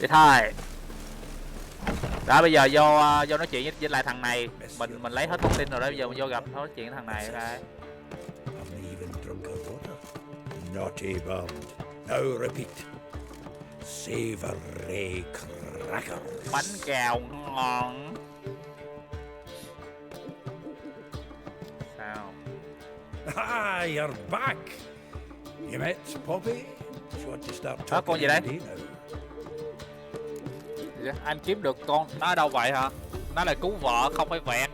Đi thôi. Đó bây giờ vô nói chuyện với lại thằng này, mình lấy hết thông tin rồi đó, bây giờ mình vô gặp nói chuyện với thằng này. Okay. Naughty bound. Now repeat. Savory crackers. Bánh kẹo ngon. Sao? Ah, you're back. You met Poppy? You want to start Con talking gì đây? now? Anh kiếm được con nó ở đâu vậy hả? Nó là cứu vợ không phải vẹt.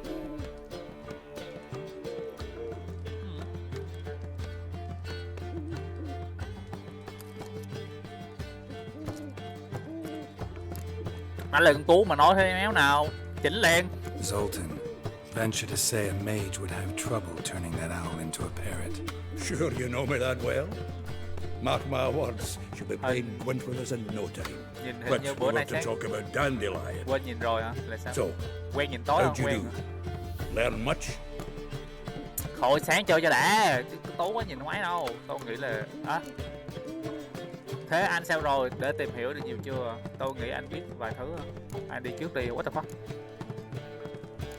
Anh là con cú mà nói thế méo nào. Chỉnh liền. Zoltan, venture to say a mage would have trouble turning that owl into a parrot. Sure you know me that well. Mark my words, she'll be playing Gwent with us in no time. Nhìn hình But như we bữa want nay to sáng talk about Dandelion. quên nhìn rồi hả? Là sao? So, Quen nhìn tối how'd không you quen do? hả? Learn much? Thôi sáng chơi cho đã, chứ tối quá nhìn ngoái đâu. Tôi nghĩ là thế anh sao rồi, để tìm hiểu được nhiều chưa? Tôi nghĩ anh biết vài thứ. Anh đi trước đi, what the fuck.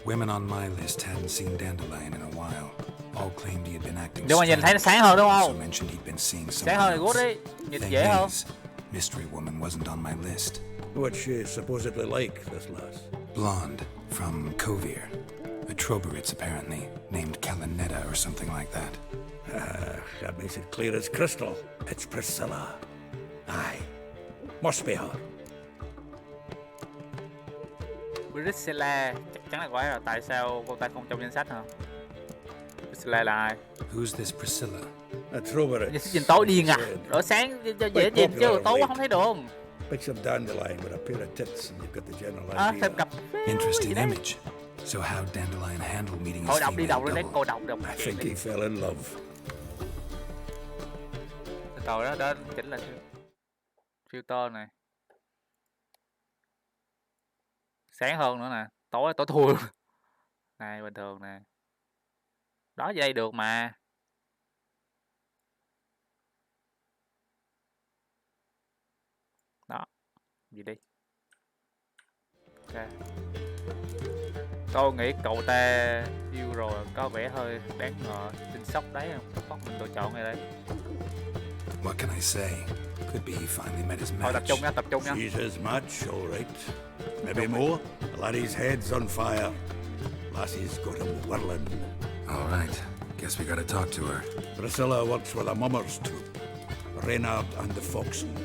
Women on my list hadn't seen Dandelion in a while. All claimed he had been acting Nhưng mà nhìn thấy nó strange, sáng hơn đúng so không? mentioned he'd been seeing Sáng someone hơn thì good else. đi, nhìn Thing dễ hơn. is, Mystery Woman wasn't on my list. What's she supposedly like, this lass? Blonde, from Kovir. A Troberits, apparently, named Kalanetta or something like that. That makes it clear as crystal. It's Priscilla. Aye. Must be her. Priscilla chắc chắn là cô ấy rồi. Tại sao cô ta không trong danh sách hả? Priscilla là ai? Who's this Priscilla? A Troberits. Nhìn tối điên à? Rồi sáng cho dễ nhìn chứ tối quá không thấy được. Picture Dandelion with a pair of tits and you've got the general idea. Thêm cặp. Interesting image. So how Dandelion handled meeting his Thôi đọc đi, female đọc đi, lấy double? cô đọc I chuyện think đi. he fell in love. Rồi đó, đó chính là filter này. Sáng hơn nữa nè, tối tối thui. Này bình thường nè. Đó vậy được mà. Đó. Gì đi. Ok. Tôi nghĩ cậu ta yêu rồi có vẻ hơi đáng ngờ, tin sốc đấy không? Có mình lựa chọn này đây. What can I say? Could be he finally met his Thôi tập trung match. nha, tập trung nha. She's his match, all right. Maybe more. The laddie's head's on fire. Lassie's got him whirling. All right. Guess we gotta talk to her. Priscilla works with a mummers troupe, Reynard and the Foxen.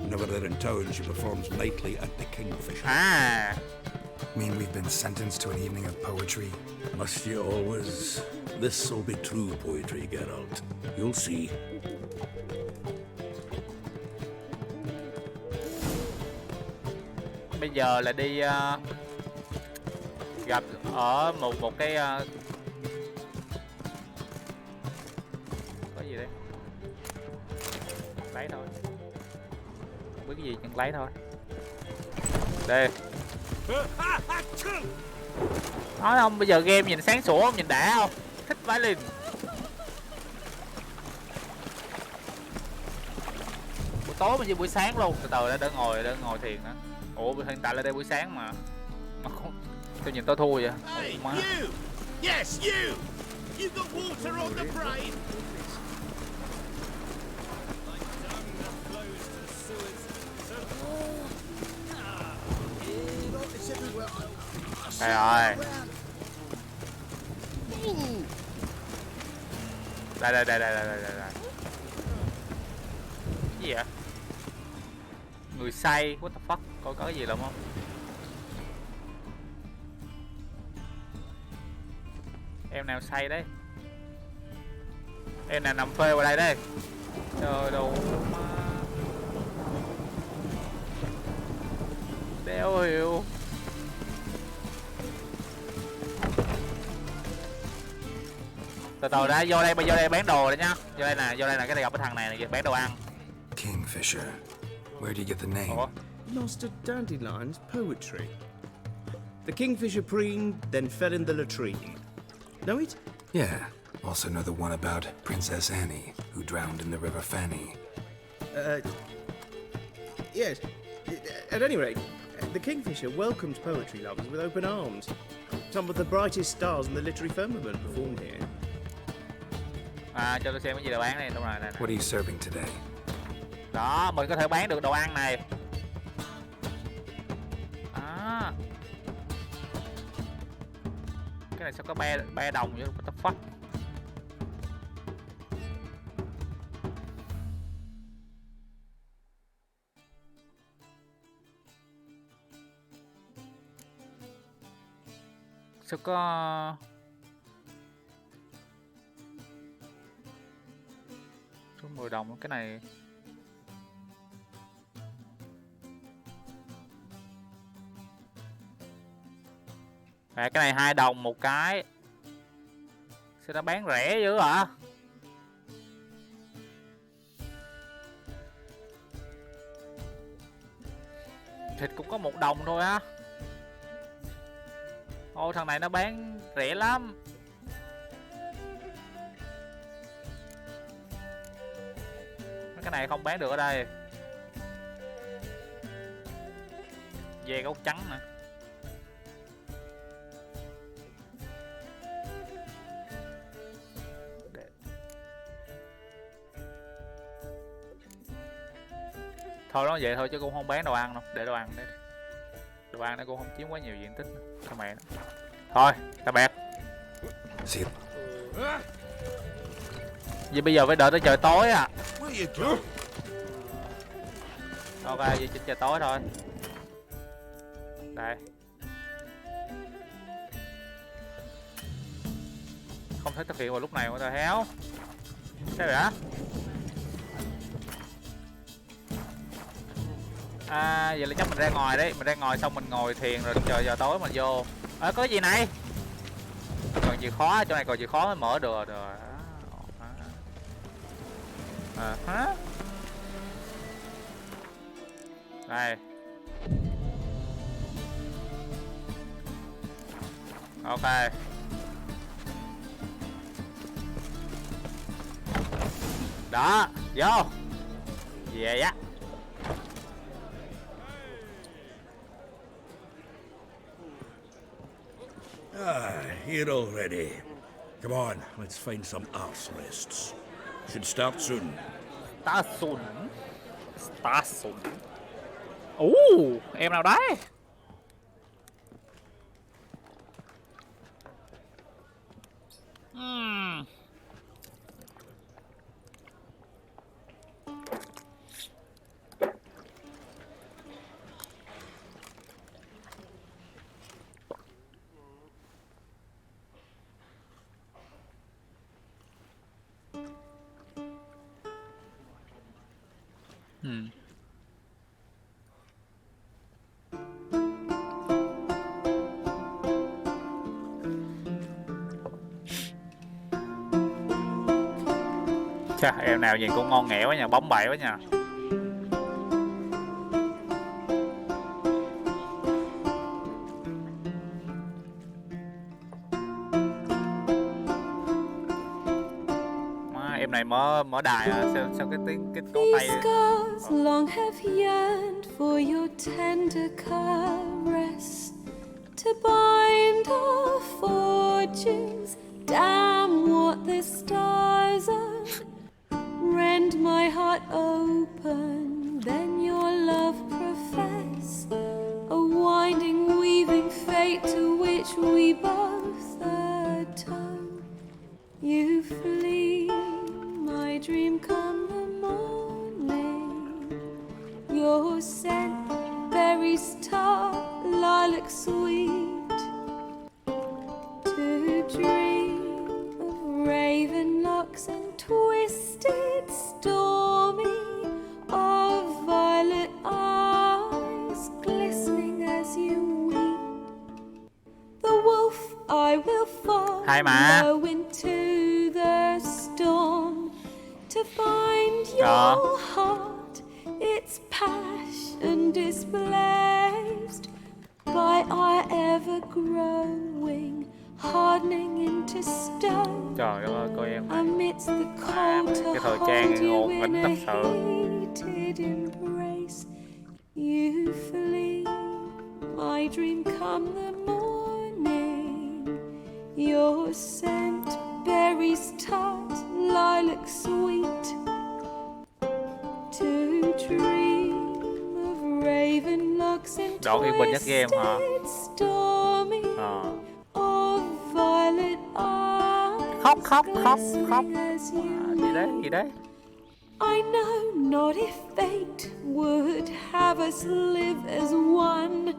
Whenever they're in town, she performs nightly at the Kingfisher. À, Mean we've been sentenced to an evening of poetry? Must you always? This'll be true poetry, Geralt. You'll see. bây giờ là đi gặp ở một cái có gì đấy, lấy thôi, không biết cái gì nhưng lấy thôi. Đi. Nói không, bây giờ game nhìn sáng sủa không, nhìn đã không, thích vãi liền. Buổi tối mà như buổi sáng luôn, từ từ đã ngồi thiền đó. Ủa hiện tại là đây buổi sáng mà không, tôi nhìn tôi thua vậy. Hey, Má. you! Yes, you! You got water on the brain? Đây rồi. Đây. Cái gì vậy? Người say, what the fuck? Có cái gì lắm không? Em nào say đấy? Em nào nằm phê vào đây đây? Trời đâu má. Đéo hiểu. Từ từ đã, vô đây bán đồ đấy nhá. Vô đây nè, cái này gặp cái thằng này bán đồ ăn. Kingfisher. Where do you get the name? Ủa? Master Dandelion's poetry. The kingfisher preened, then fell in the latrine. Know it? Yeah. Also know the one about Princess Annie, who drowned in the River Fanny. Yes. At any rate, the Kingfisher welcomed poetry lovers with open arms. Some of the brightest stars in the literary firmament performed here. À, cho tôi xem cái gì đồ bán này, đúng rồi này. What are you serving today? Đó, mình có thể bán được đồ ăn này. À. Cái này sao có be đồng vậy? What the fuck? Sao có số 10 đồng cái này. À, cái này 2 đồng một cái. Sao nó bán rẻ dữ hả? Thịt cũng có 1 đồng thôi á. Ô, thằng này nó bán rẻ lắm. Cái này không bán được ở đây. Dê gấu trắng nè. Thôi nó vậy thôi chứ cũng không bán đồ ăn đâu. Để đồ ăn đấy. Đồ ăn nó cũng không chiếm quá nhiều diện tích. Thôi mẹ nó. Thôi, tạm biệt. See you. Vì bây giờ phải đợi tới trời tối à. Where you go? Ok, vậy chỉ trời tối thôi. Đây. Không thể thực hiện vào lúc này mà tao héo. Sao vậy hả? À, vậy là chắc mình ra ngoài đấy. Mình ra ngoài xong mình ngồi thiền rồi chờ giờ tối mình vô. Có cái gì này? Còn chìa khóa, chỗ này còn chìa khóa mới mở được rồi. Hả? Đây. Ok. Đó, vô. Về á. Here already. Come on, let's find some arse rests. Should start soon. Station. Em nào đấy? Chà, em nào nhìn cũng ngon nghẻ quá nha, bóng bẩy quá nha. Em này mở đài à? Sao cái tiếng cái cổ tay. These scars long have yearned for your tender caress to bind our fortunes. Damn what the stars are. Rend my heart open, then your love profess. A winding, weaving fate to which we both atone. You flee, my dream come the morning. Your scent, berries tart, lilac sweet. To dream of raven locks and twisted, stormy, of violet eyes glistening as you weep. The wolf I will follow into the storm to find your heart, its passion displaced by our ever-growing, hardening into stone. Trời ơi, coi em này. Amidst the cold to cái thời hold trang you ngột in nghĩnh a thật sự. heated embrace. You flee, my dream come the morning. Your scent, berries tart, lilac sweet. To dream of raven locks and Đoạn yên bình nhất game hả? twisted stormy. Of violet eyes Khóc khóc khóc khóc. glistening as you Gì đấy? I know not if fate would have us live as one,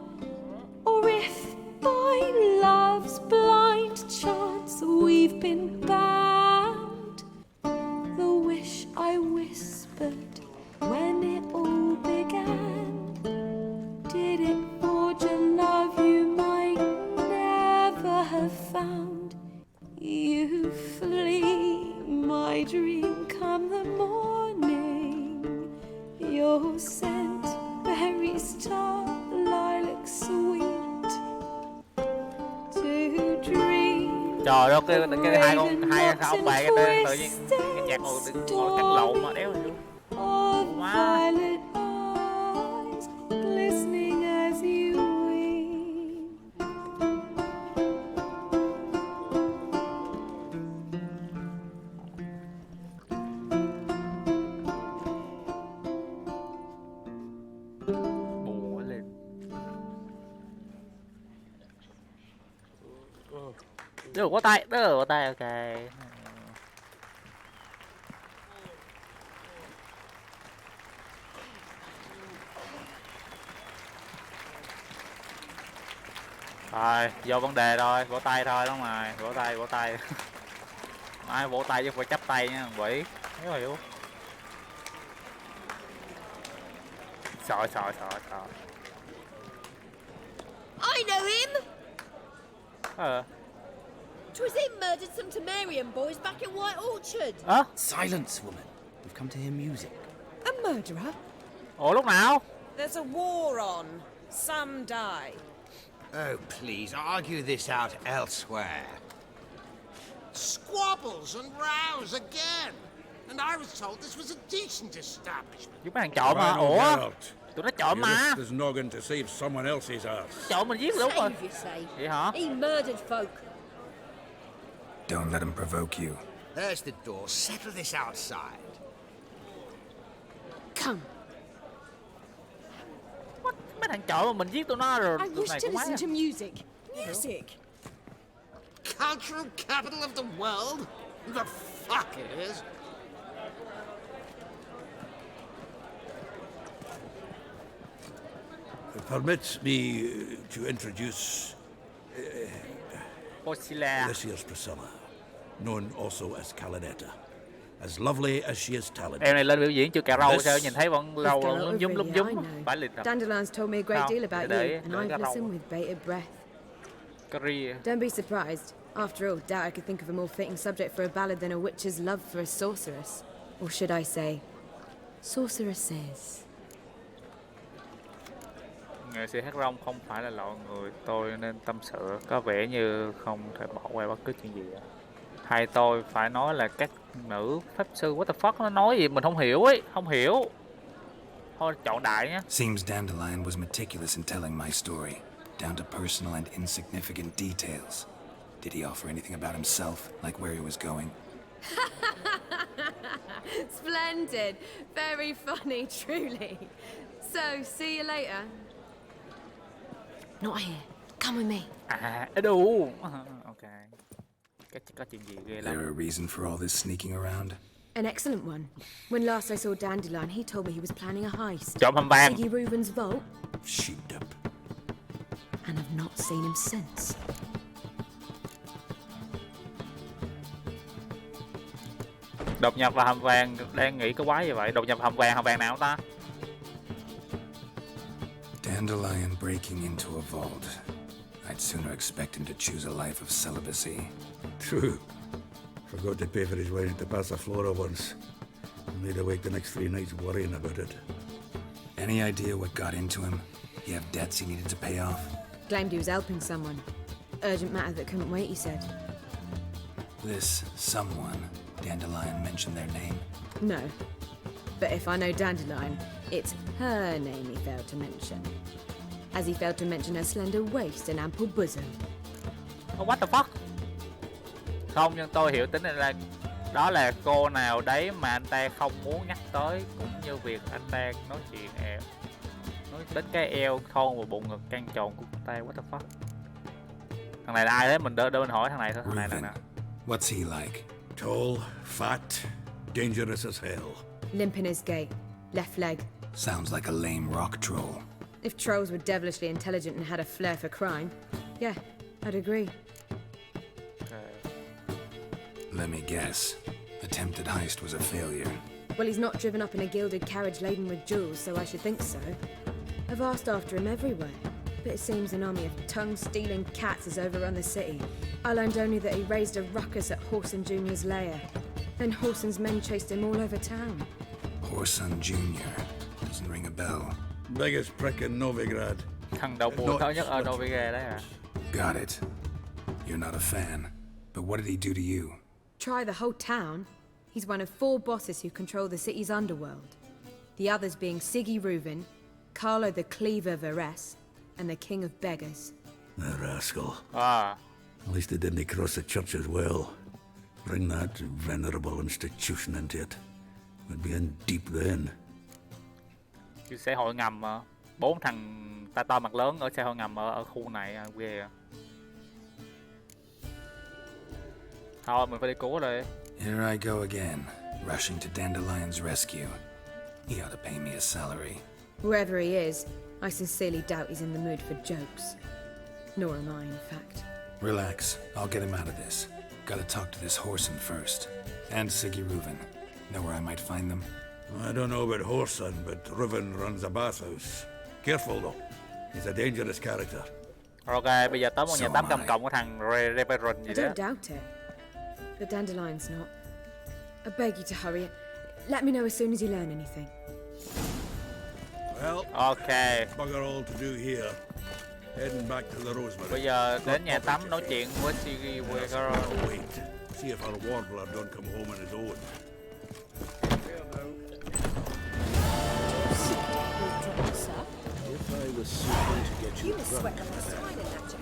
or if by love's blind chance we've been bound. The wish I whispered when it all began, did it forge a love you might never have found? You flee, my dream come the morning. Your scent, berries tart, lilac sweet. To dream. Trời ơi, cái hai ông bà cái tên tự nhiên cái nhạc ngồi cắn lộn mà đéo hiểu. Of Wow. violet eyes glistening as you weep. Buồn quá lên. Được có tay, ok. Rồi, vô vấn đề rồi, vỗ tay thôi đúng rồi, vỗ tay. Ai vỗ tay chứ phải chắp tay nha, quỷ. Hiểu hiểu. Sợ. I know him! Ờ. Twizy murdered some Temerian boys back in White Orchard. Silence, woman. We've come to hear music. A murderer? Ủa lúc nào? There's a war on. Some die. Oh, please, argue this out elsewhere. Squabbles and rows again. And I was told this was a decent establishment. Chúng mấy thằng trộm mà, Rhino ủa? Geralt, Tụi nó trộm you mà. risked his noggin to save someone else's ass. Trộm mình giết đúng rồi. Save, you say? Vậy hả? He murdered folk. Don't let him provoke you. There's the door. Settle this outside. Come, Mấy thằng trộm mà mình giết tụi nó rồi. I Tụi wish này to cũng listen mấy. to music. Music! Cultural capital of the world? The fuck it is. Permit me to introduce Posila. this here's Priscilla, known also as Calinetta. As lovely as she is talented. Em này lên biểu diễn chưa cà râu This- sao nhìn thấy vẫn râu This girl lúm over dúm lúm here, dúm. I know. Phải lịch rồi. Dandelion's told me a great Không, deal about để- you, and để I've cái râu. listened with bated breath. Career. Don't be surprised. After all, doubt I could think of a more fitting subject for a ballad than a witch's love for a sorceress. Or should I say, sorceresses. Nghệ sĩ hát rong không phải là loại người tôi nên tâm sự, có vẻ như không thể bỏ qua bất cứ chuyện gì. Hay tôi phải nói là các nữ pháp sư, what the fuck, nó nói gì mình không hiểu ấy, không hiểu. Thôi chọn đại nhé. Seems Dandelion was meticulous in telling my story, down to personal and insignificant details. Did he offer anything about himself, like where he was going? Splendid. Very funny, truly. So, see you later. Not here. Come with me. À, đủ. Ok. Chắc có chuyện gì ghê There lắm. a reason for all this sneaking around? An excellent one. When last I saw Dandelion, he told me he was planning a heist. Trộm hầm vàng. Siggy Reuben's vault, Sheeped up. and I've not seen him since. Đột nhập vào hầm vàng, đang nghĩ cái quái gì vậy? Đột nhập vào hầm vàng nào ta? Dandelion breaking into a vault. I'd sooner expect him to choose a life of celibacy. True. Forgot to pay for his wine at the Passaflora once. Made awake the next 3 nights worrying about it. Any idea what got into him? He have debts he needed to pay off? Claimed he was helping someone. Urgent matter that couldn't wait, he said. This someone, Dandelion mentioned their name. No. But if I know Dandelion, It's her name he failed to mention. As he failed to mention her slender waist and ample bosom. Oh, what the fuck? Không, nhưng tôi hiểu tính là đó là cô nào đấy mà anh ta không muốn nhắc tới, cũng như việc anh ta nói chuyện nói đến cái eo thon và bụng ngực căng tròn của cô ta. What the fuck? Thằng này là ai đấy? Mình đỡ mình hỏi thằng này thôi. Thằng này là Reuven. nào? What's he like? Tall, fat, dangerous as hell. Limp in his gait. Left leg. Sounds like a lame rock troll. If trolls were devilishly intelligent and had a flair for crime, yeah, I'd agree. Let me guess. Attempted heist was a failure. Well, he's not driven up in a gilded carriage laden with jewels, so I should think so. I've asked after him everywhere, but it seems an army of tongue-stealing cats has overrun the city. I learned only that he raised a ruckus at Horson Jr.'s lair. Then Horson's men chased him all over town. Horson Jr. Doesn't ring a bell. Biggest prick in Novigrad. Thằng đầu mùa to nhất ở Novigrad đấy à? Got it. You're not a fan. But what did he do to you? Try the whole town. He's one of 4 bosses who control the city's underworld. The others being Siggy Reuven, Carlo the Cleaver Varese, and the King of Beggars. The rascal. À, At least he didn't cross the church as well. Bring that venerable institution into it. We'd be in deep then. cái xe hội ngầm mà 4 thằng to mặt lớn ở xe hội ngầm ở khu này à, ghê à. Thôi mình phải đi cứu rồi. Here I go again, rushing to Dandelion's rescue. He ought to pay me a salary. Whoever he is, I sincerely doubt he's in the mood for jokes. Nor am I, in fact. Relax, I'll get him out of this. Gotta talk to this Horson first. And Siggy Reuven. Know where I might find them? I don't know about Horson, but Reuven runs a bathhouse. Careful though. He's a dangerous character. Ok, bây giờ tới một nhà tắm công cộng của thằng Reverend I gì don't đó. doubt it. But Dandelion's not. I beg you to hurry. Let me know as soon as you learn anything. Well, Ok, bugger all to do here. Heading back to the Rosemary. bây giờ đến nhà tắm nói chuyện với Siggy Weger. Oh, wait. See if our warbler don't come home on his own. If I was seeking to get you drunk,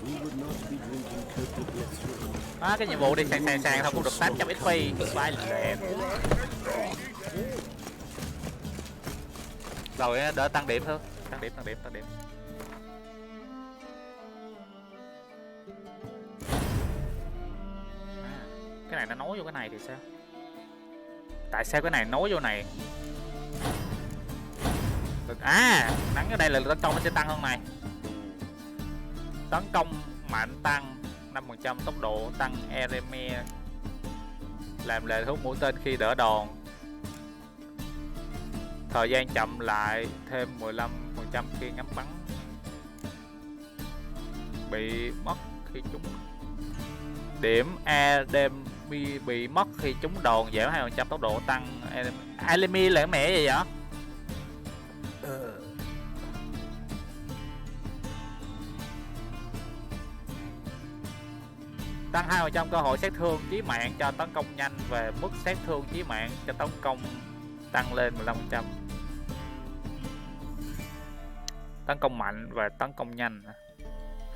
we would not be drinking Cote de Bleu. Cái nhiệm vụ đi sàn thôi cũng được 800 XP. Vai lẹm. Rồi đỡ tăng điểm thôi. Tăng điểm. Cái này nó nối vô cái này thì sao? Tại sao cái này nối vô này? À, nắng ở đây là tấn công nó sẽ tăng hơn này. Tấn công mạnh tăng 5% tốc độ, tăng RME, làm lệ hút mũi tên khi đỡ đòn, thời gian chậm lại thêm 15% khi ngắm bắn, bị mất khi trúng điểm ADM bị mất khi trúng đòn, giảm 2% tốc độ, tăng enemy là cái mẹ gì vậy? Tăng 2% cơ hội sát thương chí mạng cho tấn công nhanh và mức sát thương chí mạng cho tấn công tăng lên 15%. Tấn công mạnh và tấn công nhanh.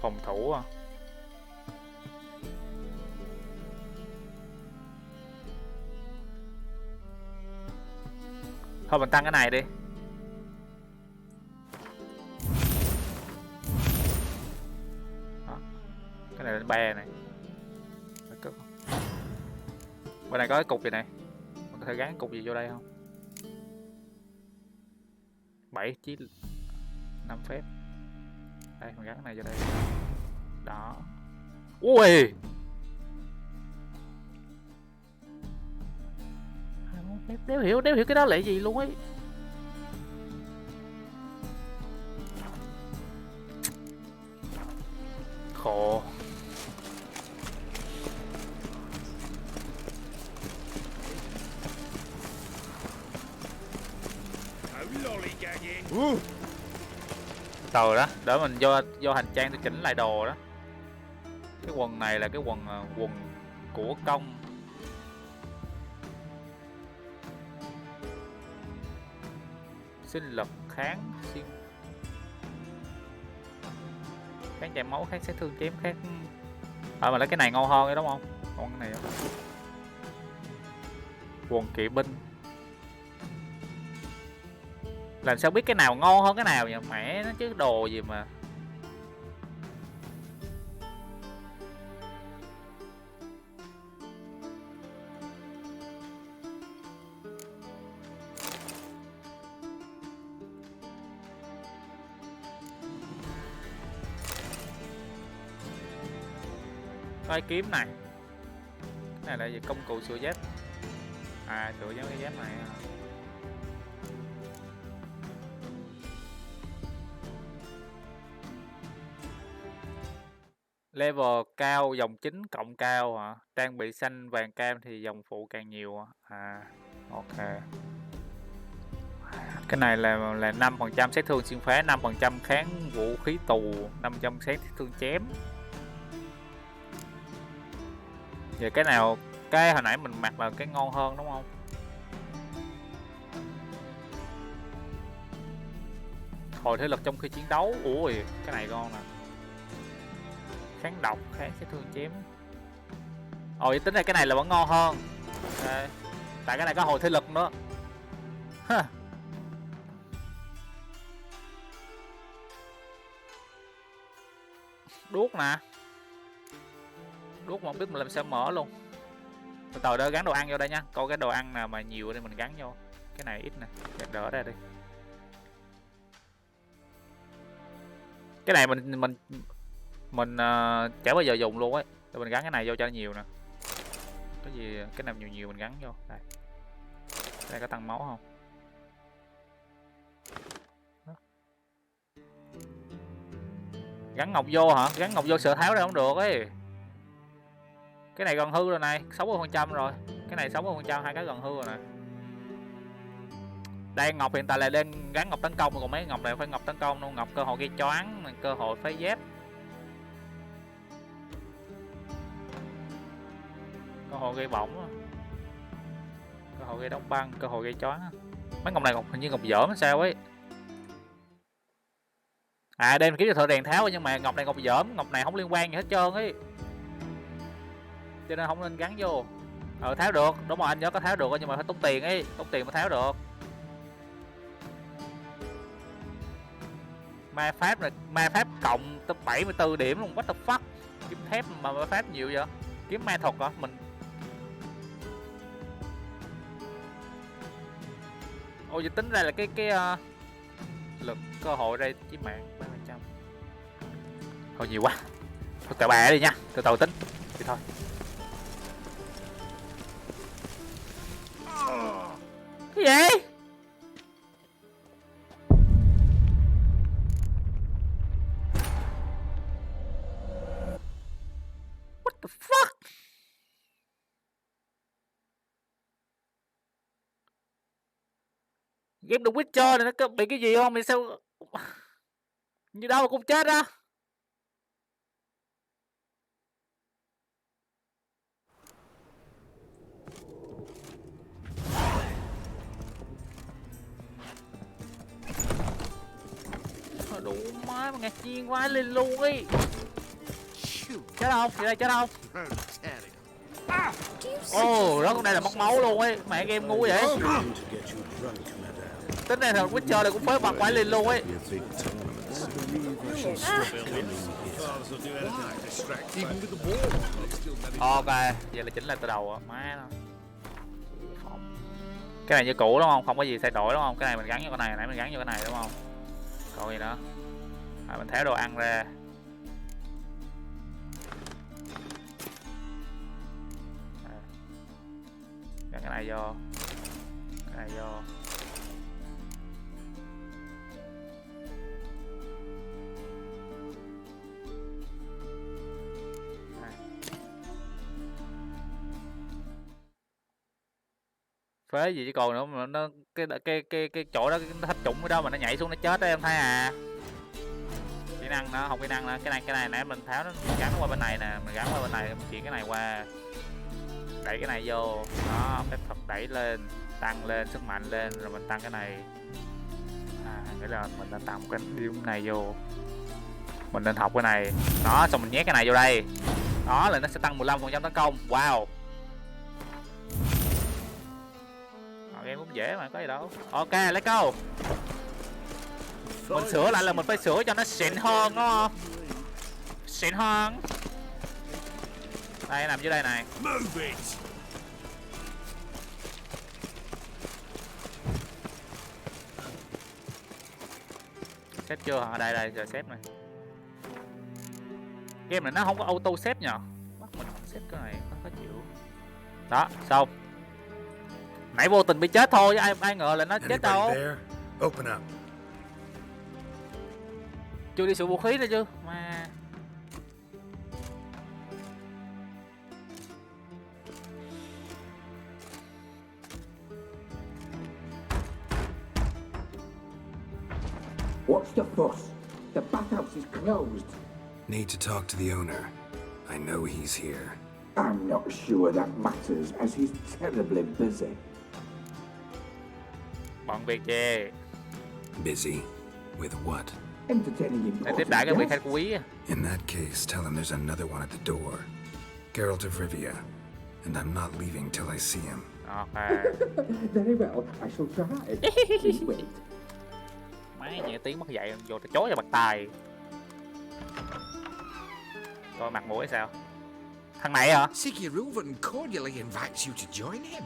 Phòng thủ à. Thôi mình tăng cái này đi. Đó. Cái này lên 3 này. Bên này có cái cục gì này, mình có thể gắn cục gì vô đây không? 7 chí 5 phép. Đây mình gắn cái này vô đây. Đó. Ui. 21 phép, đéo hiểu cái đó là gì luôn ấy. Khổ. Từ đó, để mình vô hành trang tôi chỉnh lại đồ đó. Cái quần này là cái quần của công. Sinh lực kháng xuyên kháng chảy máu, kháng sát thương chém, khác mà lấy cái này ngon hơn đúng không? Còn cái này không? Quần kỵ binh làm sao biết cái nào ngon hơn cái nào vậy mẹ nó chứ, đồ gì mà. Coi kiếm này, cái này là gì? Công cụ sửa dép. À, sửa giống cái dép này à. Level cao, dòng chính cộng cao hả? Trang bị xanh vàng cam thì dòng phụ càng nhiều hả? À, ok. Cái này là 5% sát thương xuyên phá, 5% kháng vũ khí tù, 5% sát thương chém. Vậy cái nào, cái hồi nãy mình mặc là cái ngon hơn đúng không? Hồi thể lực trong khi chiến đấu. Ui, cái này ngon nè. Kháng độc, kháng sát thương chém. Ồ, tính ra cái này là vẫn ngon hơn. Okay. Tại cái này có hồi thể lực nữa. Ha. Đuốc nè. Đuốc mà không biết mình làm sao mở luôn. Từ từ đó gắn đồ ăn vô đây nha. Coi cái đồ ăn nào mà nhiều thì mình gắn vô. Cái này ít nè, đỡ ra đi. Cái này mình chả bao giờ dùng luôn ấy. Để mình gắn cái này vô cho nó nhiều nè. Cái gì cái nào nhiều mình gắn vô. Đây. Đây có tăng máu không? Đó. Gắn ngọc vô hả? Gắn ngọc vô sợ tháo ra không được ấy. Cái này gần hư rồi này, 60% rồi. Cái này 60%, hai cái gần hư rồi nè. Đây ngọc hiện tại là đang gắn ngọc tấn công, còn mấy ngọc này phải ngọc tấn công luôn, ngọc cơ hội gây choáng, cơ hội phá dép. Cơ hội gây bỏng, cơ hội gây đóng băng, cơ hội gây choáng. Mấy ngọc này hình như ngọc dởm sao ấy. À đây mình kiếm được thợ đèn tháo, nhưng mà ngọc này ngọc dởm, ngọc này không liên quan gì hết trơn ấy, cho nên không nên gắn vô. Tháo được, đúng rồi anh nhớ có tháo được, nhưng mà phải tốn tiền ấy, tốn tiền mới tháo được. Ma pháp này, ma pháp cộng tới 74 điểm luôn, what the fuck. Kiếm thép mà ma pháp nhiều vậy? Kiếm ma thuật hả? Mình ôi, tính ra là cái lực cơ hội đây chỉ mạng 3%. Thôi nhiều quá. Thôi cà bà đi nha, từ từ tính. Thì thôi. Cái gì? What the fuck? Game The Witcher này nó có bị cái gì không? Thì sao như đâu mà cũng chết á. Đủ má mà ngạc nhiên quá lên luôn ấy. Chết không? Chị đây chết không? Ồ, đó con đây là mất máu luôn ấy. Mẹ game ngu vậy. Tính này thằng Witcher này cũng phối mặt quái lên luôn ấy. Ok, vậy là chỉnh lại từ đầu á. Má nó. Cái này như cũ đúng không? Không có gì thay đổi đúng không? Cái này mình gắn vô cái này, nãy mình gắn vô cái này đúng không? Còn gì nữa? Mình tháo đồ ăn ra. Gắn cái này vô. Cái này vô. Phế gì chứ còn nữa mà nó cái chỗ đó nó thấp trũng ở đó mà nó nhảy xuống nó chết đó em thấy à. Kỹ năng nữa, không kỹ năng nữa. Cái này nãy mình tháo nó gắn qua bên này nè, mình gắn qua bên này, mình chuyển cái này qua. Đẩy cái này vô. Đó, phép thuật đẩy lên, tăng lên, sức mạnh lên rồi mình tăng cái này. À. nghĩa là mình nên tặng cái điểm này vô, mình nên học cái này đó, xong mình nhét cái này vô đây đó là nó sẽ tăng 15% tấn công. Wow, game cũng dễ mà, có gì đâu. Ok, let's go. Mình sửa lại là mình phải sửa cho nó xịn hơn đúng không? Xịn hơn. Đây, nằm dưới đây này. Move it! Xếp chưa hả? Đây đây, giờ xếp này. Game này nó không có auto xếp nhờ. Bắt mình xếp cái này nó khó chịu. Đó, xong. Nãy vô tình bị chết thôi, ai ngờ là nó chết đâu. There? Open up. Chưa đi sửa vũ khí nữa chứ mà. What's the fuss? The bathhouse is closed. Need to talk to the owner. I know he's here. I'm not sure that matters, as he's terribly busy. Bận việc gì? Busy? With what? Entertaining Để tiếp important đãi cái vị guests. khách quý. In that case, tell him there's another one at the door. Geralt of Rivia. And I'm not leaving till I see him. Ok. Very well, I shall try. Please wait. Máy nhẹ tiếng mất dậy vô chối vào mặt tài. Coi mặt mũi sao? Thằng này hả? Sigiruvan cordially invites you to join him.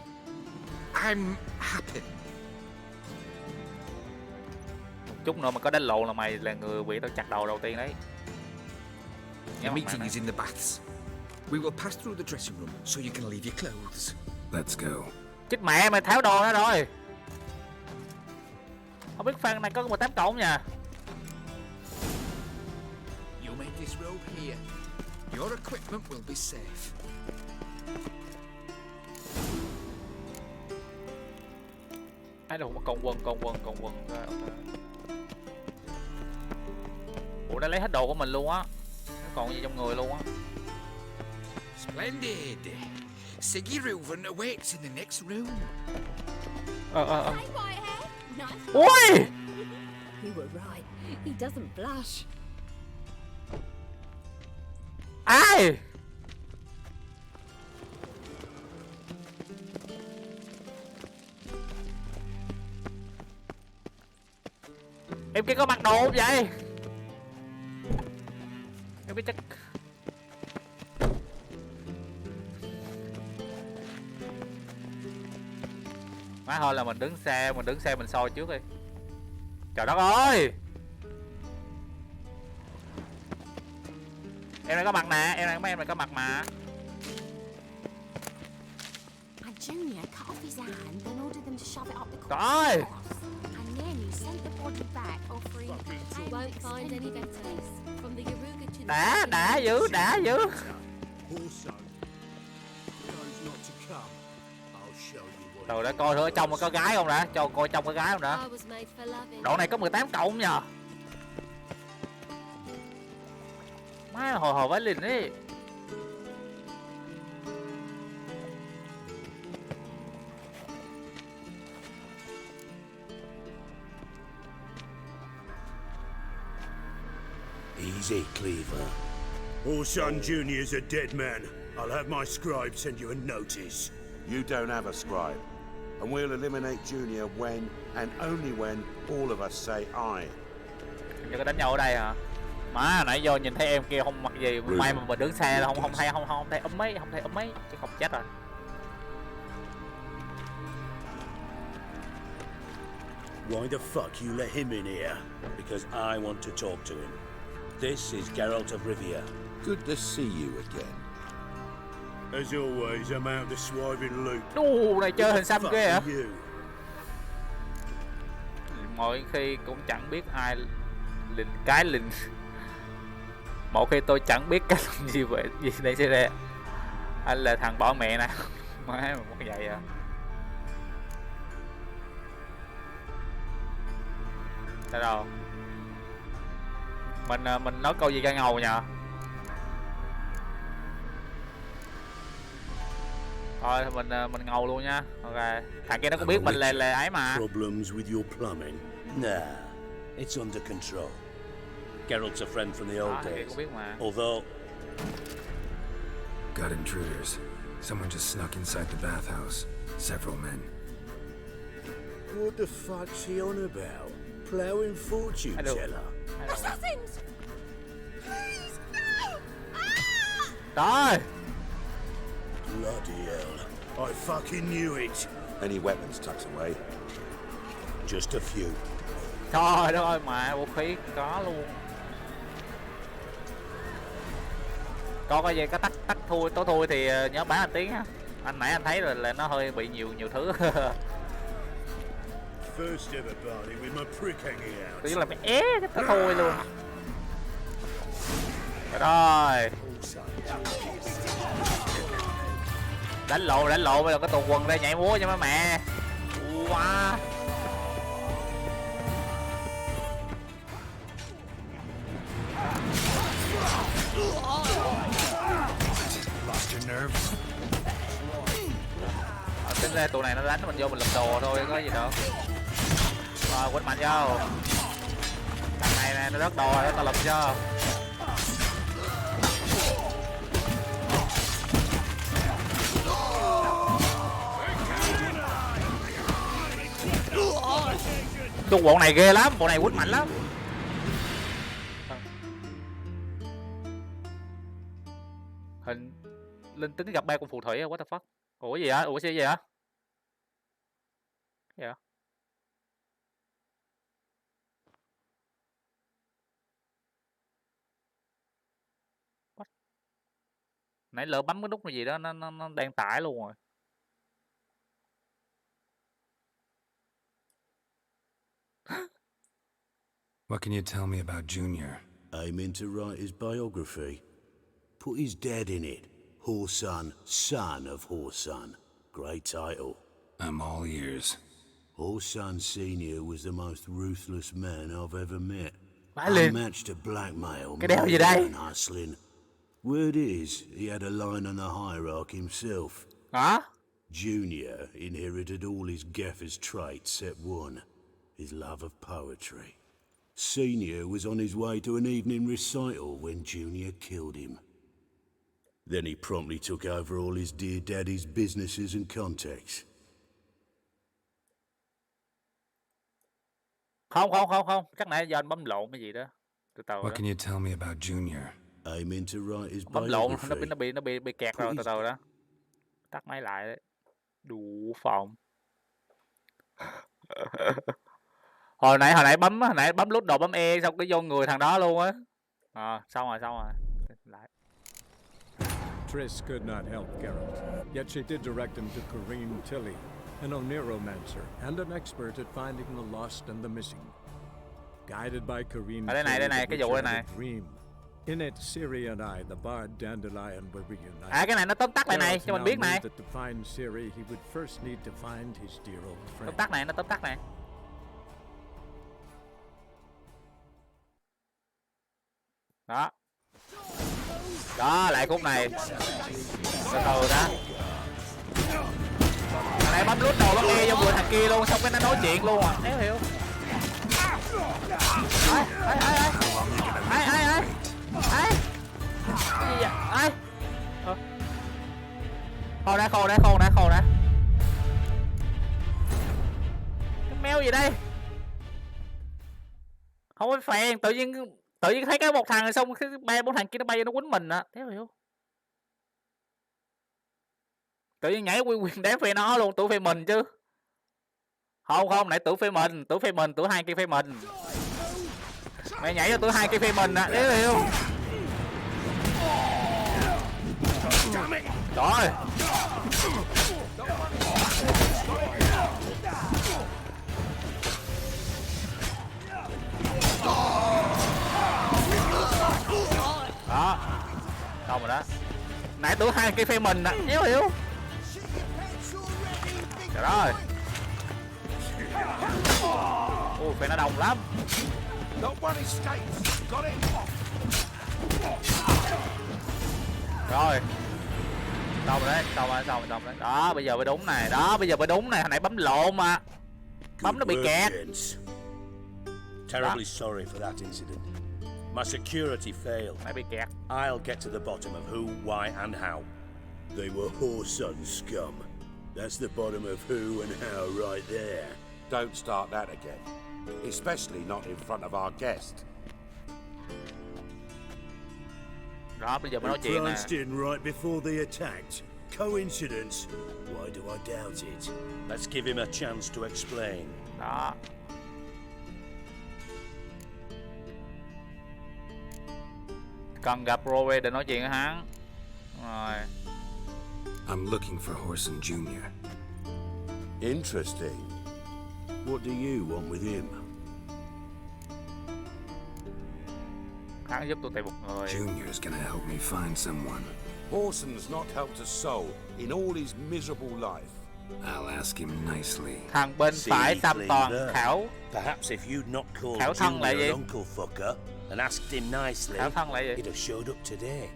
I'm happy. Một chút nữa mà có đánh lộn là mày là người bị tao chặt đầu tiên đấy. The meeting is in the baths. We will pass through the dressing room so you can leave your clothes. Let's go. Chết mẹ mày tháo đồ ra rồi. Không biết fan này có 18 cộng nha. You may disrobe here. Your equipment will be safe. Ai đâu mà con quân. Ủa đã lấy hết đồ của mình luôn á. Nó còn gì trong người luôn á. Splendid. Sigiruvan awaits in the next room. Hey, Whitehead. Nice. Ui! You were right. He doesn't blush. Ai? Em kia có mặc đồ không vậy? Em biết chắc. Má thôi là mình đứng xe mình soi trước đi. Trời đất ơi! Em này có mặt nè, mấy em này có mặt mà. And Junior cut off his hand, then ordered them to shove it up the Trời ơi! And then he sent the body back, offering You won't find any better. From the Yaruga to the Đã dữ. Also, those not to come. I'll show you what. Rồi để coi thử ở trong có gái không đã, cho coi trong có gái không đã. I was made for loving. Độ này có 18 cộng nhờ. Má hồi với Linh đi. Easy, Cleaver. Orson Jr.'s a dead man. I'll have my scribe send you a notice. You don't have a scribe. And we'll eliminate Junior when, and only when, all of us say aye. Giờ có đánh nhau ở đây hả? Má nãy giờ nhìn thấy em kia không mặc gì, may mà mình đứng xe là không thấy ấm mấy, chứ không chết rồi. Why the fuck you let him in here? Because I want to talk to him. This is Geralt of Rivia. Good to see you again. As always, I'm out the swiving loop. Đù, này chơi hình xăm Fuck ghê hả? you. Mỗi khi cũng chẳng biết ai lình. Mỗi khi tôi chẳng biết cái làm gì vậy, gì đây xảy ra. Anh là thằng bỏ mẹ nè. Má mà mất vậy à. Sao đâu? Mình nói câu gì ra ngầu nhờ? Thôi mình ngầu luôn nha. Ok. Thằng kia nó cũng biết mình là ấy mà. Problems with your plumbing? Nah, It's under control. Geralt's a friend from the old days. Cũng biết mà. Although... Got intruders. Someone just snuck inside the bathhouse. Several men. What the fuck's he on about? Ploughing fortune teller? Assassins! Please, no! Trời! Bloody hell. I fucking knew it. Any weapons tucked away? Just a few. Trời đất ơi, mà vũ khí có luôn. Có cái gì có tắt thui tối thui thì nhớ bán anh Tiến á. Anh nãy anh thấy rồi là nó hơi bị nhiều thứ. First ever party with my prick hanging out. Tự nhiên là mày cái tối thui luôn. Rồi. Đánh lộ bây giờ có tuần quần ra nhảy múa cho mấy mẹ. Wow. Lost your nerves. Tính ra tụi này nó đánh mình vô mình lật đồ thôi, có gì đâu. Rồi quýnh mạnh vô. Thằng này nè nó rớt đồ rồi, tao lật cho. Tụi bọn này ghê lắm, bọn này quýnh mạnh lắm. Hình linh tính gặp ba con phù thủy, what the fuck. Ủa gì hả? Ủa sao gì hả? Dạ. What? Nãy lỡ bấm cái nút gì đó nó đang tải luôn rồi. What can you tell me about Junior? Aiming to write his biography. Put his dad in it. Horsun, son of Horsun. Great title. I'm all ears. Horsun Senior was the most ruthless man I've ever met. Lên. Unmatched at blackmail, Cái đeo gì đây? and hustling. Word is, he had a line on the hierarchy himself. Hả? Junior inherited all his gaffer's traits except one, his love of poetry. Senior was on his way to an evening recital when Junior killed him. Then he promptly took over all his dear daddy's businesses and contacts. Không, chắc nãy do anh bấm lộn cái gì đó. Từ từ What đó. can you tell me about Junior? Aiming to write his Bấm lộn biography. nó bị kẹt rồi, từ từ đó. Tắt máy lại đấy. Đủ phòng. hồi nãy bấm nút đồ bấm E xong cái vô người thằng đó luôn á. Xong rồi. Lại. Triss could not help Geralt, yet she did direct him to Corrine Tilly, an Oniromancer and an expert at finding the lost and the missing. Guided by Corrine Đây này, the cái vụ đây này. dream. In it, Ciri and I, the bard Dandelion, were reunited. Cái này nó tóm tắt này cho mình biết này. That to find Ciri, he would first need to find his dear old friend. Nó tóm tắt này. Đó, lại khúc này. Từ từ đó. Thằng này bấm nút đầu bấm E vô người thằng kia luôn, xong cái nó nói chuyện luôn à. Đéo hiểu. Ai. Cái gì vậy? Ai? Khô đã. Cái mèo gì đây? Không có phèn, tự nhiên thấy cái một thằng rồi xong cái ba bốn thằng kia nó bay nó quýnh mình á, đéo hiểu. Tự nhiên nhảy quyền đám phe nó luôn, tụi phe mình chứ. Không, nãy tụi phe mình, tụi hai kia phe mình. Mày nhảy cho tụi hai kia phe mình á, đéo hiểu. Trời. Đó. Xong rồi đó. Nãy tụi hai kia phe mình nè, đéo hiểu. Trời ơi. Ui, phe nó đông lắm. Rồi. Xong rồi đấy. Đó, bây giờ mới đúng này. Hồi nãy bấm lộn mà. Bấm nó bị kẹt. Terribly sorry for that incident. My security failed. Mày bị kẹt. I'll get to the bottom of who, why, and how. They were Whoreson scum. That's the bottom of who and how right there. Don't start that again. Especially not in front of our guest. Đó, bây giờ mới We nói chuyện nè. pranced in right before they attacked. Coincidence? Why do I doubt it? Let's give him a chance to explain. Đó. Cần gặp Rowe để nói chuyện với hắn. Rồi. I'm looking for Whoreson Jr. Interesting. What do you want with him? Hắn giúp tôi tìm một người. Junior's gonna help me find someone. Whoreson's not helped a soul in all his miserable life. I'll ask him nicely. Thằng bên phải xăm toàn Thảo. Perhaps if you'd not called Thảo thân là Junior gì? an uncle fucker and asked him nicely, Thảo thân là gì? he'd have showed up today.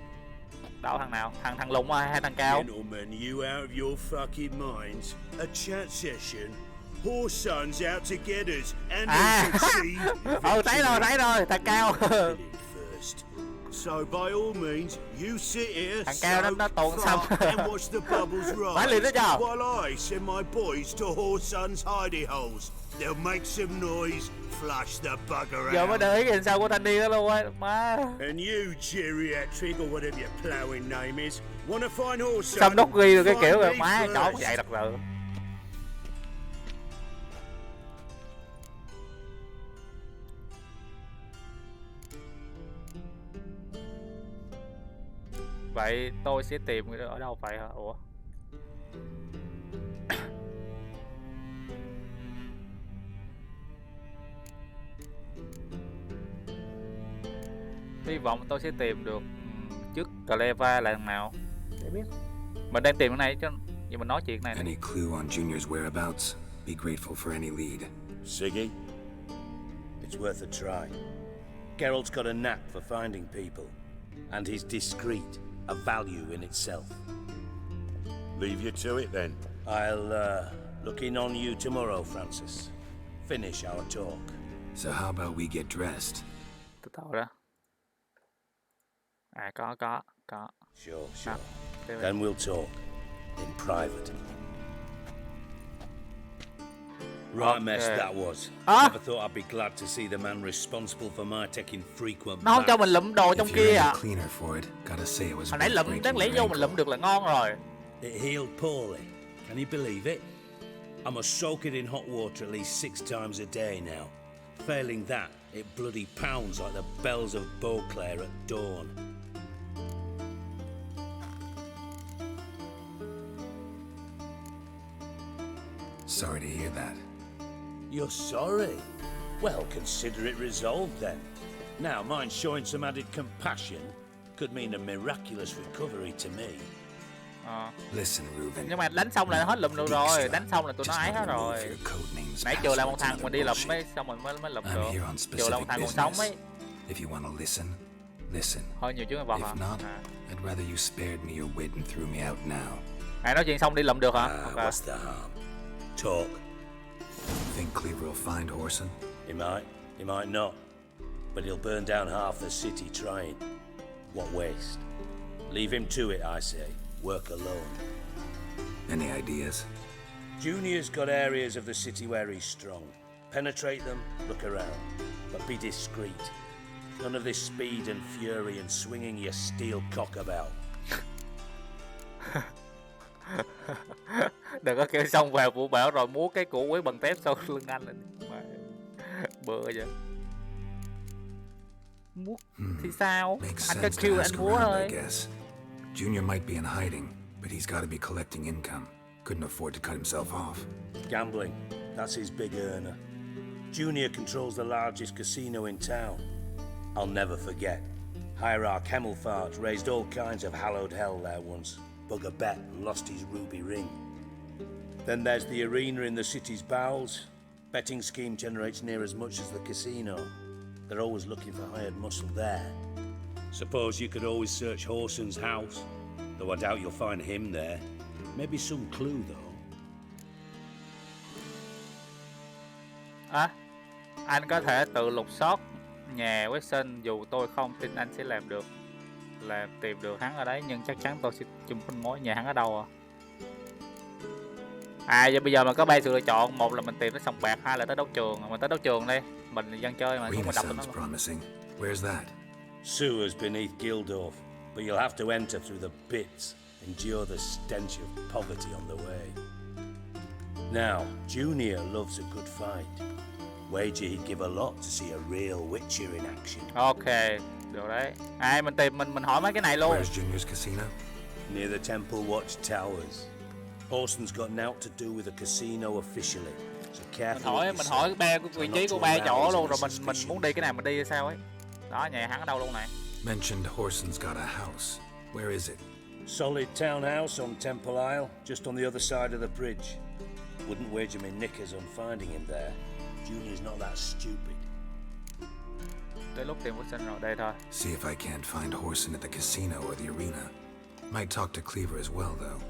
Đảo thằng nào? Thằng lùn hay thằng cao? Gentlemen, you out of your fucking minds? A chat session? Whoreson's out to get us, and he'll succeed. Thấy rồi, thằng cao. First. So by all means, you sit here, thằng cao nó tuồn xong. and watch the bubbles Phải liền đó rise, chưa? while I send my boys to Whoreson's hidey holes. They'll make some noise, flush the bugger Giờ mới out. để ý hình sao của thanh niên đó luôn á, má. And you, geriatric or whatever your ploughing name is, wanna find Whoreson? Xong nốt ghi được cái Find kiểu me rồi, má first. chó vậy thật sự. Vậy tôi sẽ tìm ở đâu vậy hả? Ủa? Hy vọng tôi sẽ tìm được trước Cleva là thằng nào để biết. Mình đang tìm cái này chứ, giờ mình nói chuyện này. Any clue on Junior's whereabouts? Be grateful for any lead. Siggy? It's worth a try. Geralt's got a knack for finding people, and he's discreet, a value in itself. Leave you to it then. I'll look in on you tomorrow, Francis. Finish our talk. So how about we get dressed? Từ từ đó. À có. Sure. Then we'll talk in private. Right mess that was. Never thought I'd be glad to see the man responsible for my taking frequent Nó không cho mình lụm đồ trong kia à. Cleaner for it. Gotta say it was. Hồi nãy lụm đáng lẽ vô mình lụm được là ngon rồi. It healed poorly. Can you believe it? I must soak it in hot water at least 6 times a day now. Failing that, it bloody pounds like the bells of Beauclair at dawn. Sorry to hear that. You're sorry? Well, consider it resolved then. Now, mind showing some added compassion could mean a miraculous recovery to me. Listen, Reuben. Nhưng mà đánh xong là hết lụm được rồi, đánh xong là tụi nó ấy hết rồi. Nãy trừ là một thằng mình đi lụm ấy, xong mình mới lụm được. Trừ là một thằng còn sống ấy. If you want to listen, listen. Hơi nhiều chướng vật hả? If not, I'd rather you spared me your wit and threw me out now. Nói chuyện xong đi lụm được hả? What's the harm? Talk. Think Cleaver will find Whoreson? He might not. But he'll burn down half the city trying. What waste? Leave him to it, I say. Work alone. Any ideas? Junior's got areas of the city where he's strong. Penetrate them, look around. But be discreet. None of this speed and fury and swinging your steel cock about. Đừng có kêu xong về vụ bảo rồi múa cái củ quý bằng tép sau lưng anh. Bừa vậy. Múa thì sao? Anh có kêu anh múa thôi. Junior might be in hiding, but he's got to be collecting income. Couldn't afford to cut himself off. Gambling, that's his big earner. Junior controls the largest casino in town. I'll never forget. Hierarch Hemmelfart raised all kinds of hallowed hell there once. Bug a bet and lost his ruby ring. Then there's the arena in the city's bowels. Betting scheme generates near as much as the casino. They're always looking for hired muscle there. Suppose you could always search Whoreson's house, though I doubt you'll find him there. Maybe some clue, though. Anh có thể tự lục soát nhà Watson, dù tôi không tin anh sẽ tìm được hắn ở đấy, nhưng chắc chắn tôi sẽ chung manh mối. Nhà hắn ở đâu à? Giờ bây giờ mình có 3 sự lựa chọn, một là mình tìm tới sòng bạc, hai là tới đấu trường. Mình tới đấu trường đi, mình dân chơi mà không có đập nó. Promising. Where's that? Sewers beneath Gildorf, but you'll have to enter through the pits, endure the stench of poverty on the way. Now, Junior loves a good fight. Wager he'd give a lot to see a real Witcher in action. Ok, được đấy. Mình hỏi mấy cái này luôn. Where's Junior's casino? Near the Temple Watch Towers. Orson's got nought to do with the casino officially, so careful. Mình hỏi ba vị trí của ba chỗ luôn, rồi mình muốn đi cái này mình đi sao ấy. Đó, nhà hắn ở đâu luôn này. Mentioned Horson's got a house. Where is it? Solid townhouse on Temple Isle, just on the other side of the bridge. Wouldn't wager me knickers on finding him there. Junior's not that stupid. Tới lúc tìm Watson rồi, đây thôi. See if I can't find Horson at the casino or the arena. Might talk to Cleaver as well, though.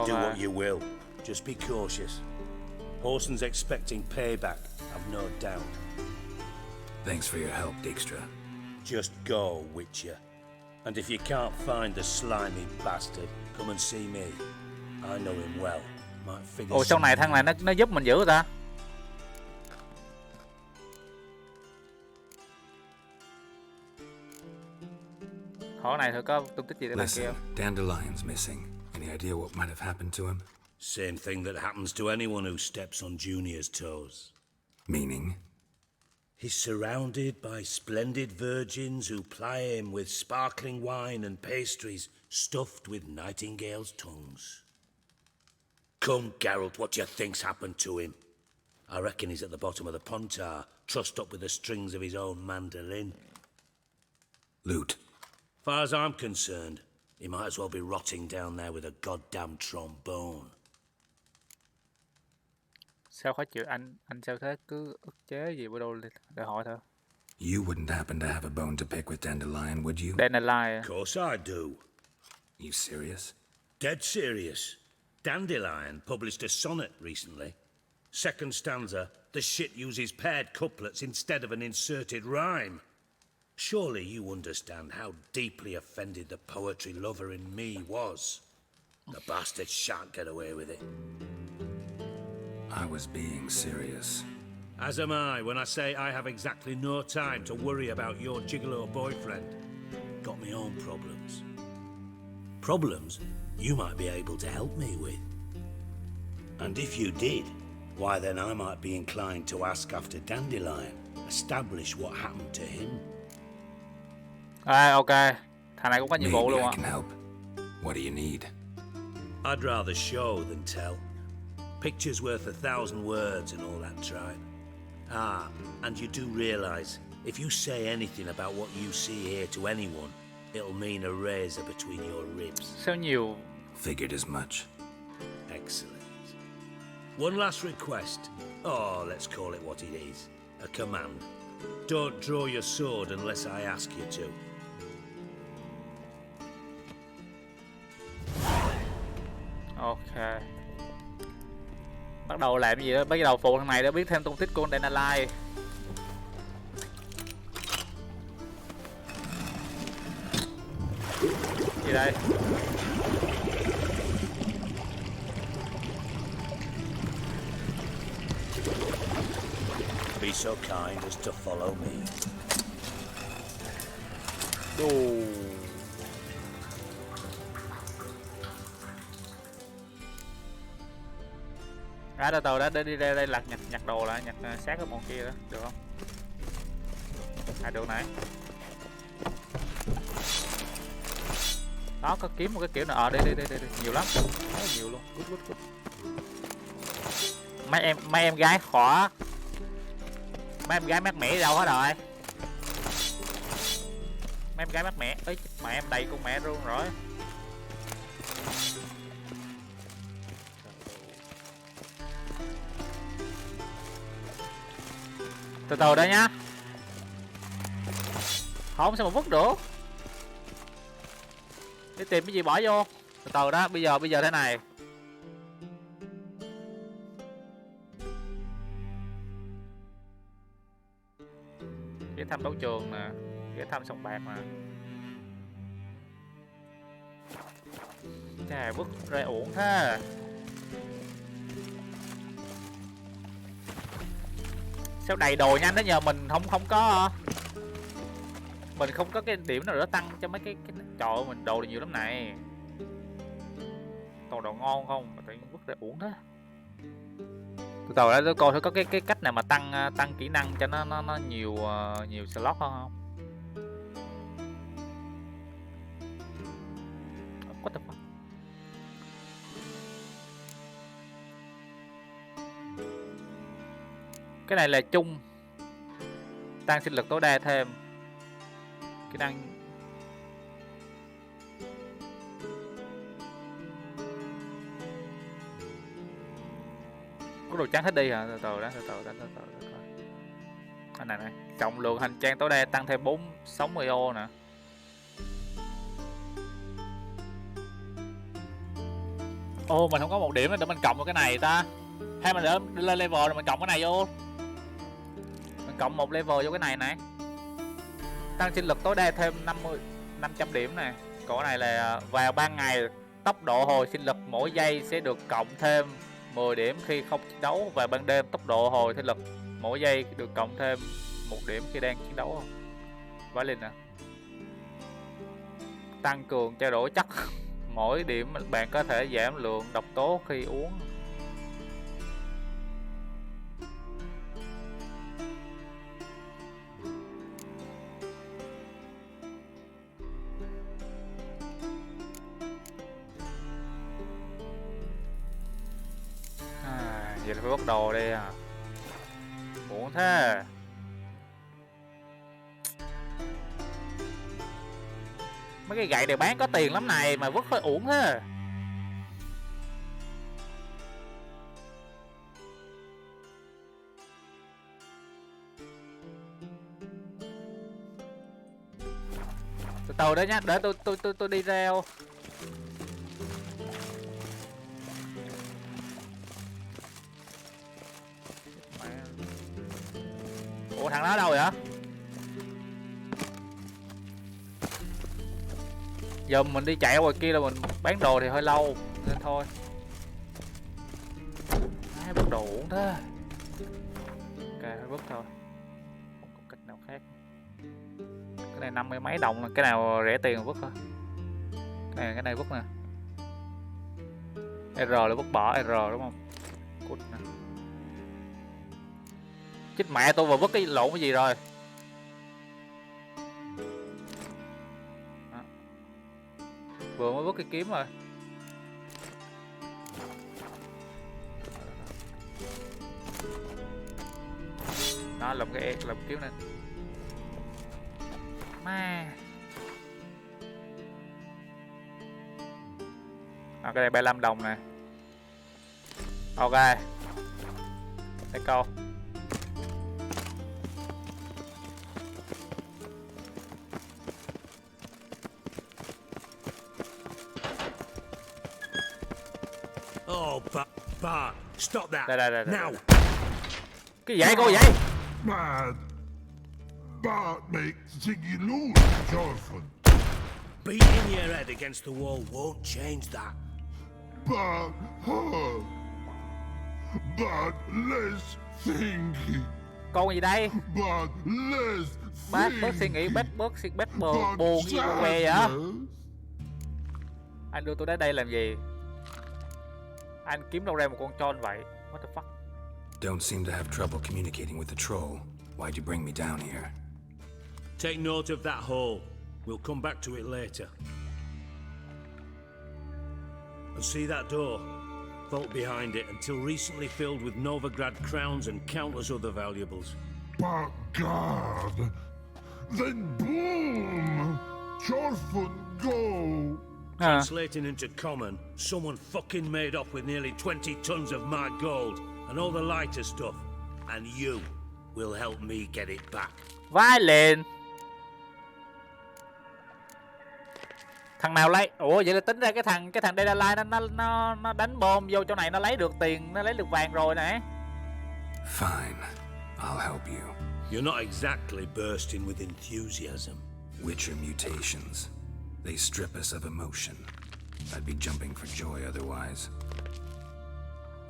Do what you will. Just be cautious. Horson's expecting payback, I've no doubt. Thanks for your help, Dijkstra. Just go, Witcher. And if you can't find the slimy bastard, come and see me. I know him well. Might figure. Ồ, sau này thằng này nó giúp mình giữ rồi ta. Hỏi này thử có tung tích gì để làm kia. Dandelion's missing. Any idea what might have happened to him? Same thing that happens to anyone who steps on Junior's toes. Meaning? He's surrounded by splendid virgins who ply him with sparkling wine and pastries stuffed with nightingales' tongues. Come, Geralt, what do you think's happened to him? I reckon he's at the bottom of the Pontar, trussed up with the strings of his own mandolin. Loot. Far as I'm concerned, he might as well be rotting down there with a goddamn trombone. Sao khó chịu anh sao thế, cứ ức chế gì với đâu để hỏi thôi. You wouldn't happen to have a bone to pick with Dandelion, would you? Dandelion. Of course I do. You serious? Dead serious. Dandelion published a sonnet recently. Second stanza, the shit uses paired couplets instead of an inserted rhyme. Surely you understand how deeply offended the poetry lover in me was. The bastard shan't get away with it. I was being serious. As am I when I say I have exactly no time to worry about your gigolo boyfriend. Got my own problems. Problems you might be able to help me with. And if you did, why then I might be inclined to ask after Dandelion, establish what happened to him. Ok, thằng này cũng có nhiệm vụ luôn I can help. What do you need? I'd rather show than tell. Picture's worth 1,000 words and all that tribe. And you do realize, if you say anything about what you see here to anyone, it'll mean a razor between your ribs. Sao nhiều? Figured as much. Excellent. One last request. Oh, let's call it what it is. A command. Don't draw your sword unless I ask you to. Ok. Bắt đầu làm gì đó, bắt đầu phụ thằng này để biết thêm tung tích của Dandelion. Gì đây? Be so kind as to follow me. Từ từ đã đi đây lật nhặt đồ lại, nhặt xác cái bọn kia đó, được không? Được này. Đó, có kiếm một cái kiểu nào đây, nhiều lắm, rất nhiều luôn. Good. Mấy em gái khỏa, mấy em gái mát mẻ đâu hết rồi? Mấy em gái mát mẻ, ấy mẹ em đầy con mẹ luôn rồi. Từ từ đây nhá. Không sao mà vứt được. Đi tìm cái gì bỏ vô. Từ từ đó, bây giờ thế này. ghé thăm đấu trường nè, ghé thăm sòng bạc nè. Chà, vứt ra uổng thế. Sao đầy đồ nhanh đó nhờ, mình không có cái điểm nào đó tăng cho mấy cái trời ơi, mình đồ nhiều lắm này. Toàn đồ ngon không mà tự nhiên vứt ra uổng thế. Từ từ đó tôi coi thử có cái cách nào mà tăng kỹ năng cho nó nhiều nhiều slot không. What the fuck? Cái này là chung, tăng sinh lực tối đa thêm kỹ năng. Có đồ trắng hết đi hả? Từ từ đó. Cái này này, trọng lượng hành trang tối đa tăng thêm 460 ô nè. Ô, mình không có một điểm để mình cộng vào cái này ta. Hay mình để lên level rồi mình cộng cái này vô. Mình cộng một level vô cái này này. Tăng sinh lực tối đa thêm 500 điểm này. Còn cái này là vào ban ngày tốc độ hồi sinh lực mỗi giây sẽ được cộng thêm 10 điểm khi không chiến đấu, và ban đêm tốc độ hồi sinh lực mỗi giây được cộng thêm 1 điểm khi đang chiến đấu. Vãi lên nè. Tăng cường trao đổi chất. Mỗi điểm bạn có thể giảm lượng độc tố khi uống. Vậy là phải bắt đồ đây à. Uổng thế. Mấy cái gậy đều bán có tiền lắm này mà vứt phải uổng thế. Từ từ đó nhá, để tôi đi reo. Ủa thằng đó đâu vậy? Giờ mình đi chạy ngoài kia là mình bán đồ thì hơi lâu nên thôi. Vứt đồ uổng thế. Ok, hơi vứt thôi. Không có cách nào khác. Cái này 50 mấy đồng là cái nào rẻ tiền vứt thôi. Cái này vứt nè. R là vứt bỏ R đúng không? Cút nè. Chết mẹ tôi vừa vứt cái lộn cái gì rồi. Đó. Vừa mới vứt cái kiếm rồi. Đó, làm kiếm này. Ma. Cái này 35 đồng nè. Ok. Let's go. Oh, Bart, stop that. Đây. Now. Cái vậy cô vậy? Bad. Bart makes Ziggy lose, Jorfin. Beating your head against the wall won't change that. But hurt. But less thinking. Con gì đây? But less Bác bớt suy nghĩ, bác buồn gì mà què vậy? Anh đưa tôi đến đây làm gì? Anh kiếm đâu ra một con tròn vậy? What the fuck? Don't seem to have trouble communicating with the troll. Why'd you bring me down here? Take note of that hole. We'll come back to it later. And see that door? Vault behind it until recently filled with Novigrad crowns and countless other valuables. But God. Then boom! Jorfin go! Translating into common, someone fucking made off with nearly 20 tons of my gold and all the lighter stuff. And you will help me get it back. Vai lên. Thằng nào lấy? Ủa vậy là tính ra cái thằng Deadline nó đánh bom vô chỗ này, nó lấy được tiền, nó lấy được vàng rồi nè. Fine. I'll help you. You're not exactly bursting with enthusiasm. Witcher mutations. They strip us of emotion. I'd be jumping for joy otherwise.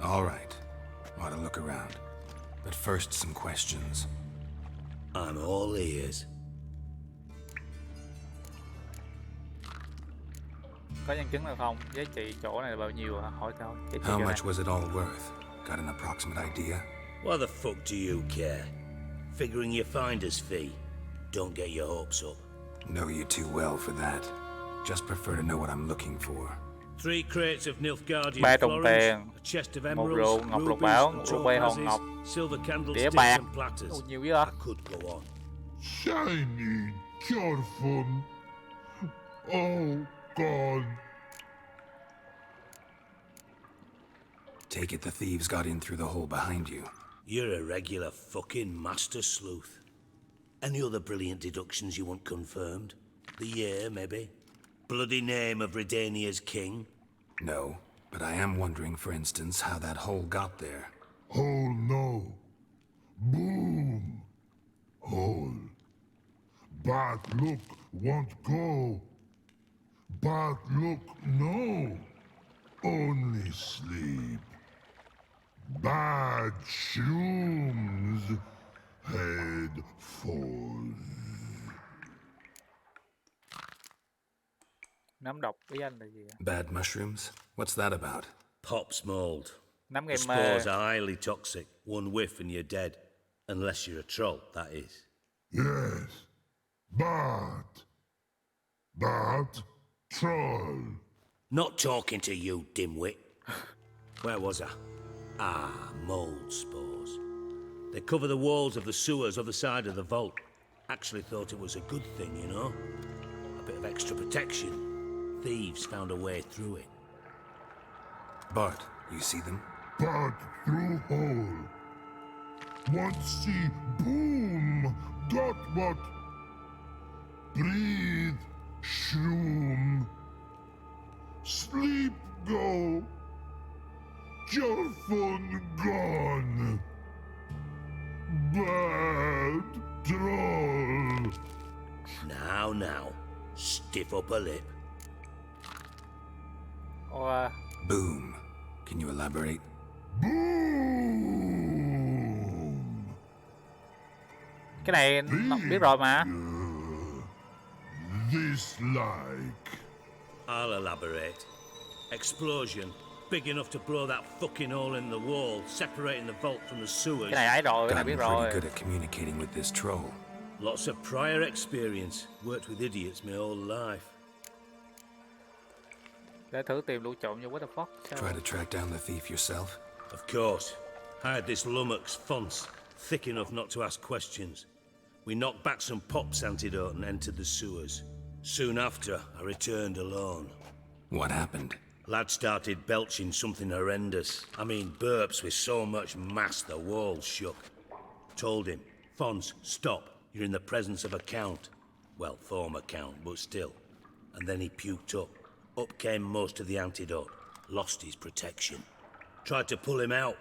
All right. Ought to look around. But first, some questions. I'm all ears. Có nhân chứng nào không? Giá trị chỗ này là bao nhiêu hả? Hỏi coi. How much was it all worth? Got an approximate idea? Why the fuck do you care? Figuring your finder's fee. Don't get your hopes up. Know you too well for that. Just prefer to know what I'm looking for. 3 crates of Nilfgaardian 3 đồng florins, tiền, a chest of 1 emeralds, rượu ngọc lục rubies, bảo, and 1 rupee hồng topazes, ngọc, silver đĩa candlesticks bạc. and platters. Ồ, nhiều dữ hả? I could go on. Shiny Jorfun. Oh, God. Take it the thieves got in through the hole behind you. You're a regular fucking master sleuth. Any other brilliant deductions you want confirmed? The year, maybe? Bloody name of Redania's king? No, but I am wondering, for instance, how that hole got there. Hole no. Boom. Hole. Bad look won't go. Bad look no. Only sleep. Bad shrooms. Head falls. Nắm độc ý anh là gì? Bad mushrooms? What's that about? Pop's mold. Nắm The game spores are highly toxic. One whiff and you're dead. Unless you're a troll, that is. Yes. Bad. Bad troll. Not talking to you, dimwit. Where was I? Ah, mold spores. They cover the walls of the sewers other side of the vault. Actually thought it was a good thing, you know? A bit of extra protection. Thieves found a way through it. Bart, you see them? Bad through hole. Want see boom. Got what? Breathe. Shroom. Sleep go. Jorfun gone. Bad troll. Now. Stiff upper lip. Boom. Can you elaborate? Boom. Cái này biết rồi mà. This like. I'll elaborate. Explosion. Big enough to blow that fucking hole in the wall, separating the vault from the sewers. Cái này ấy rồi, cái này biết Gotten rồi. pretty good at communicating with this troll. Lots of prior experience. Worked with idiots my whole life. Để thử tìm lũ trộm như what the fuck. Sao? Try to track down the thief yourself? Of course. I had this lummox Fonce, thick enough not to ask questions. We knocked back some Pop's antidote and entered the sewers. Soon after, I returned alone. What happened? Lad started belching something horrendous. I mean, burps with so much mass the walls shook. Told him, Fonce, stop. You're in the presence of a count. Well, former count, but still. And then he puked up. Up came most of the antidote. Lost his protection. Tried to pull him out.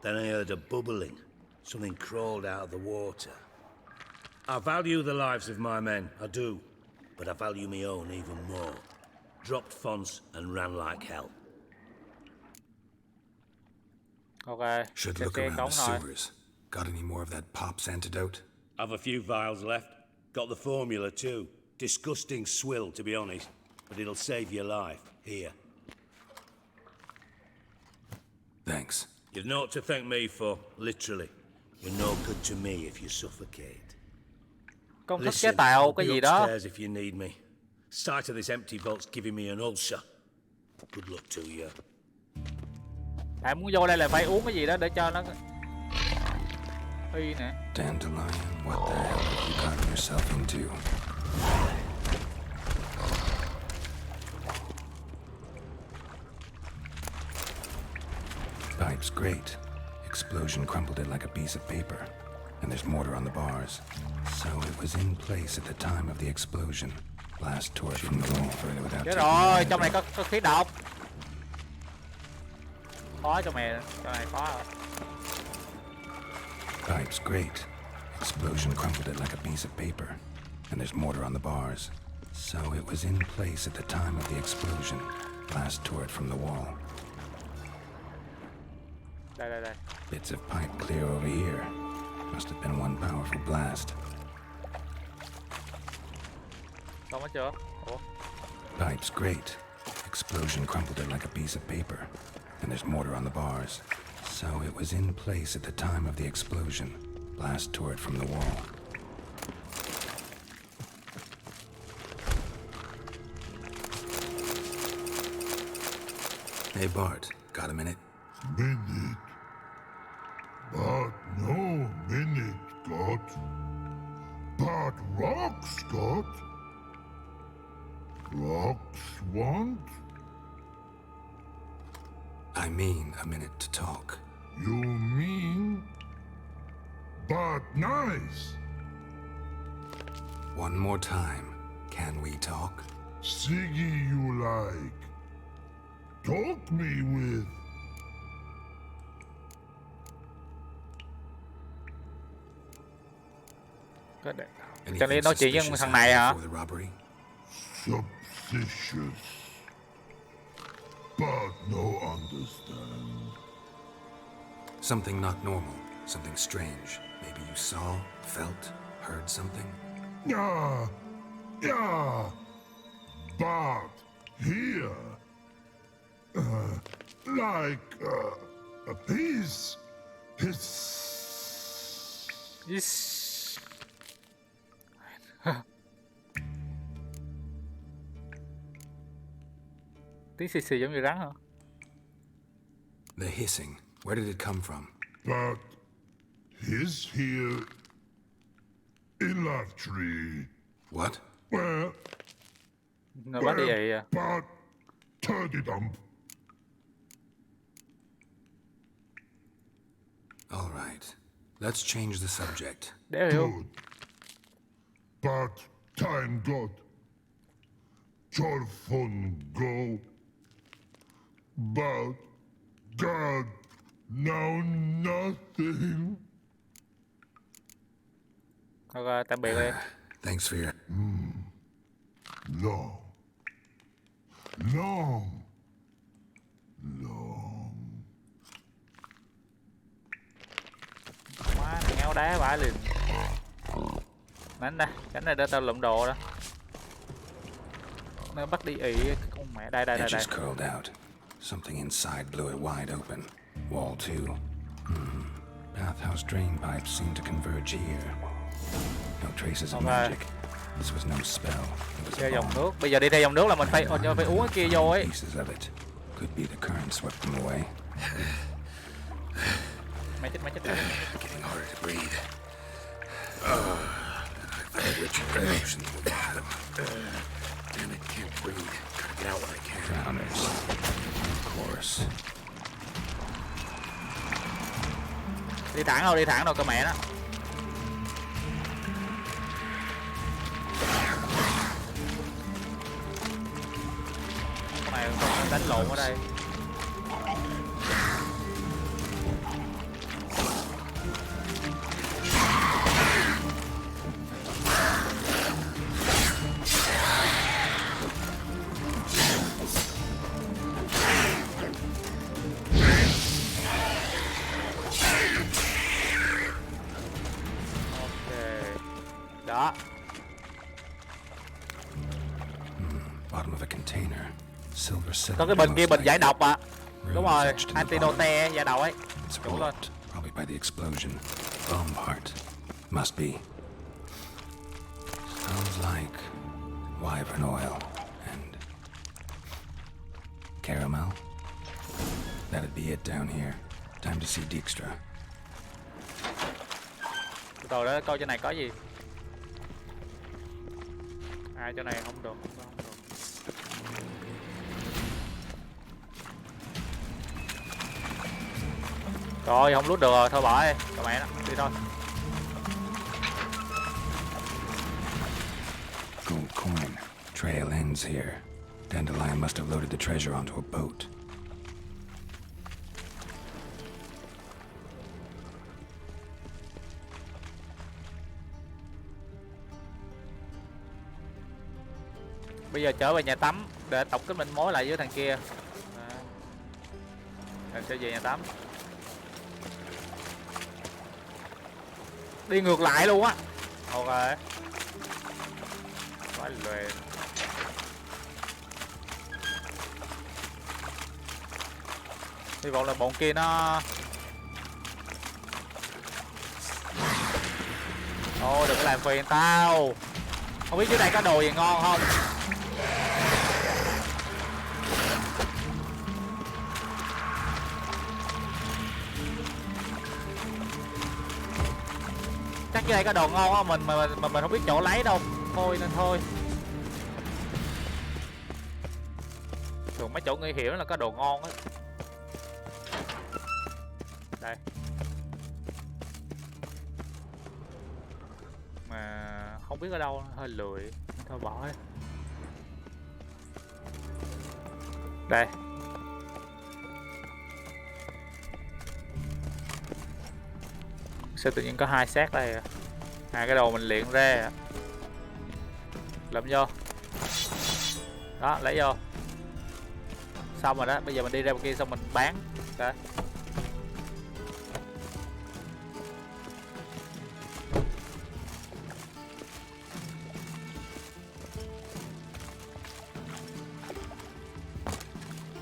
Then I heard a bubbling. Something crawled out of the water. I value the lives of my men, I do. But I value my own even more. Dropped Fonce and ran like hell. Okay. Should look around the sewers. Got any more of that Pop's antidote? I've a few vials left. Got the formula too. Disgusting swill, to be honest. But it'll save your life. Here. Thanks. You've naught to thank me for, literally. You're no good to me if you suffocate. Công thức chế tạo cái gì đó. Upstairs if you need me. Sight of this empty vault's giving me an ulcer. Good luck to you. Bạn muốn vô đây là phải uống cái gì đó để cho nó y nè. Dandelion, what the hell have you gotten yourself into? Pipe's great. Explosion crumpled it like a piece of paper. And there's mortar on the bars. So it was in place at the time of the explosion. Blast tore it from the wall further without Chết taking rồi, any trong này damage. có khí độc. Khó cho mày, trong này khó rồi. Pipe's great. Explosion crumpled it like a piece of paper. And there's mortar on the bars. So it was in place at the time of the explosion. Blast tore it from the wall. Đây. Bits of pipe clear over here. Must have been one powerful blast. Xong hết chưa? Ủa? Pipe's great. Explosion crumpled it like a piece of paper. And there's mortar on the bars. So it was in place at the time of the explosion. Blast tore it from the wall. Hey Bart, got a minute? Minute. But no minute, got. But rocks, got. Rocks want? I mean a minute to talk. You mean? But nice. One more time. Can we talk? Siggy you like. Talk me with. Cho nên nói chuyện với thằng này hả? Suspicious. But no understand. Something not normal. Something strange. Maybe you saw, felt, heard something? Yeah. But here. He's. Tiếng xì xì giống như rắn hả? The hissing. Where did it come from? But he's here in Love Tree. What? Well. Nó bắt đi vậy à? But turdy dump. All right. Let's change the subject. Good. But time got. Your phone go. But God, now nothing. Ok, tạm biệt đi. Thanks for your... Long. Má, ngáo đá vãi liền. Đánh đây, cánh này để tao lụm đồ đó. Nó bắt đi ị con mẹ. Đây. Edges curled out. Something inside blew it wide open. Wall too. Bathhouse drain pipes seem to converge here. No traces of magic. This was no spell. It was theo a dòng bomb. nước. Bây giờ đi theo dòng nước là mình phải uống cái kia vô ấy. Pieces of it. Could be the current swept them away. Mày chết. Getting harder to breathe. I've rich emotions with them. Damn it, can't breathe. Gotta get out when I can. Drowners. Of course. Đi thẳng đâu cơ mẹ đó. Con này đánh lộn ở đây. Đó. Bottom of a container. Silver Có cái bình kia, bình giải độc ạ. Đúng rồi, antidote giải độc ấy. Đúng rồi. Probably by the explosion. Bomb part. Must be. Smells like wyvern oil and caramel. That'd be it down here. Time to see Dijkstra. Từ đó coi trên này có gì. Chỗ này không được. Rồi không lút được rồi, thôi bỏ đi. Tụi mẹ nó, đi thôi. Gold coin. Trail ends here. Dandelion must have loaded the treasure onto a boat. Bây giờ trở về nhà tắm để tổng kết manh mối lại với thằng kia. Mình sẽ về nhà tắm. Đi ngược lại luôn á. Ok. Quá luyện. Hy vọng là bọn kia nó... Thôi đừng có làm phiền tao. Không biết dưới đây có đồ gì ngon không? Chắc dưới đây có đồ ngon á, mình không biết chỗ lấy đâu. Thôi nên thôi. Thường mấy chỗ nguy hiểm là có đồ ngon á. Đây. Mà không biết ở đâu, hơi lười. Thôi bỏ ấy. Đây. Sao tự nhiên có 2 xác đây à? 2 cái đồ mình luyện ra. Lượm vô. Đó, lấy vô. Xong rồi đó, bây giờ mình đi ra bên kia xong mình bán. Đấy.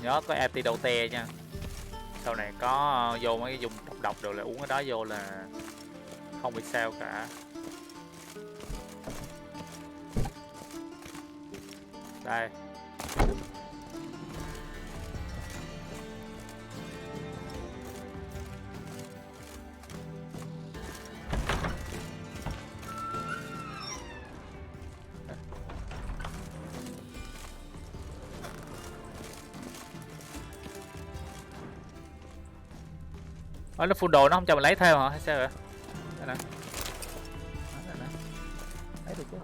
Nhớ có antidote nha. Sau này có vô mấy cái dùng độc đồ là uống cái đó vô là không bị sao cả. Đây. Nó full đồ nó không cho mình lấy theo hả hay sao vậy? Đây nè. Đây nè. Lấy được chứ?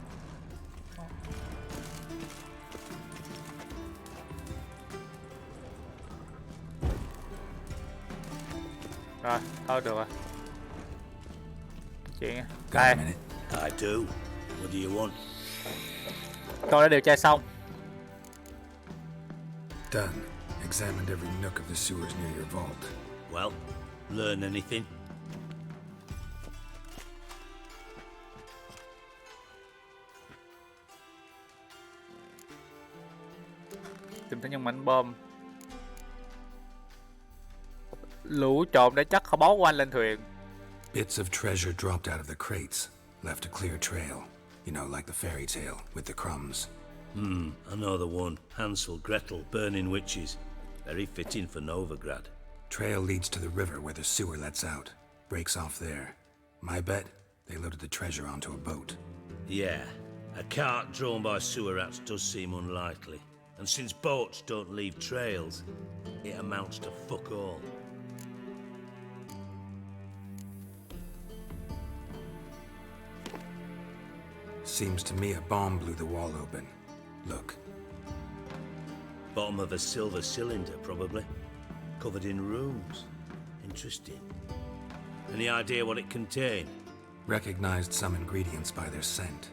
Rồi, thôi được rồi. Chuyện đây. I do. What do you want? Tôi đã điều tra xong. Done. Examined every nook of the sewers near your vault. Well, learn anything? Tìm thấy những mảnh bom. Lũ trộm đã chắc bó quanh lên thuyền. Bits of treasure dropped out of the crates, left a clear trail. You know, like the fairy tale with the crumbs. I know the one. Hansel, Gretel, burning witches. Very fitting for Novigrad. Trail leads to the river where the sewer lets out. Breaks off there. My bet, they loaded the treasure onto a boat. Yeah, a cart drawn by sewer rats does seem unlikely. And since boats don't leave trails, it amounts to fuck all. Seems to me a bomb blew the wall open. Look. Bottom of a silver cylinder, probably. Covered in runes. Interesting. Any idea what it contained? Recognized some ingredients by their scent.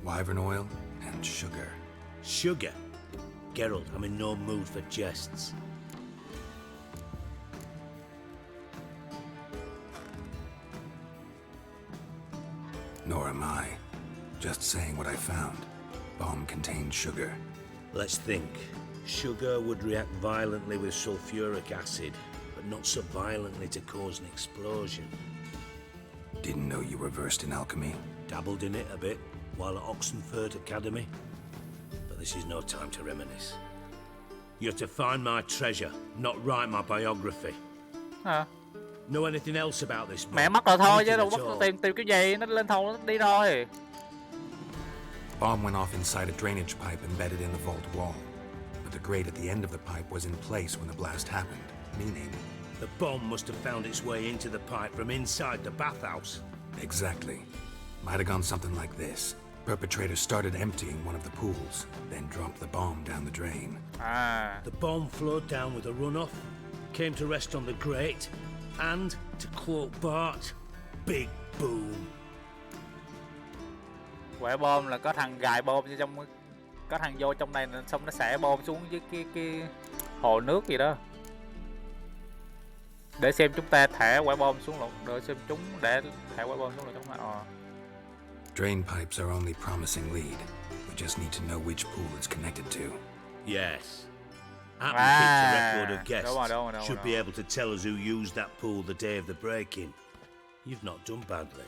Wyvern oil and sugar. Sugar? Geralt, I'm in no mood for jests. Nor am I. Just saying what I found. Bomb contained sugar. Let's think. Sugar would react violently with sulfuric acid, but not so violently to cause an explosion. Didn't know you were versed in alchemy. Dabbled in it a bit while at Oxenford Academy. But this is no time to reminisce. You're to find my treasure, not write my biography. Hả? Know anything else about this book? Mẹ mất rồi thôi chứ Anything đâu at mất all? tìm cái gì, nó lên thầu nó đi thôi. Bomb went off inside a drainage pipe embedded in the vault wall. But the grate at the end of the pipe was in place when the blast happened, meaning... The bomb must have found its way into the pipe from inside the bathhouse. Exactly. Might have gone something like this. Perpetrator started emptying one of the pools, then dropped the bomb down the drain. À. The bomb flowed down with a runoff, came to rest on the grate, and, to quote Bart, big boom. Quẻ bom là có thằng gài bom trong có thằng vô trong này xong nó xả bom xuống với cái hồ nước gì đó. Để xem chúng ta thả quả bom xuống luôn, để xem chúng để thả quả bom xuống là chúng ta. Drain pipes are only promising lead. We just need to know which pool it's connected to. Yes. Happy keeps a record of guests. Đúng rồi. Should be able to tell us who used that pool the day of the break-in. You've not done badly.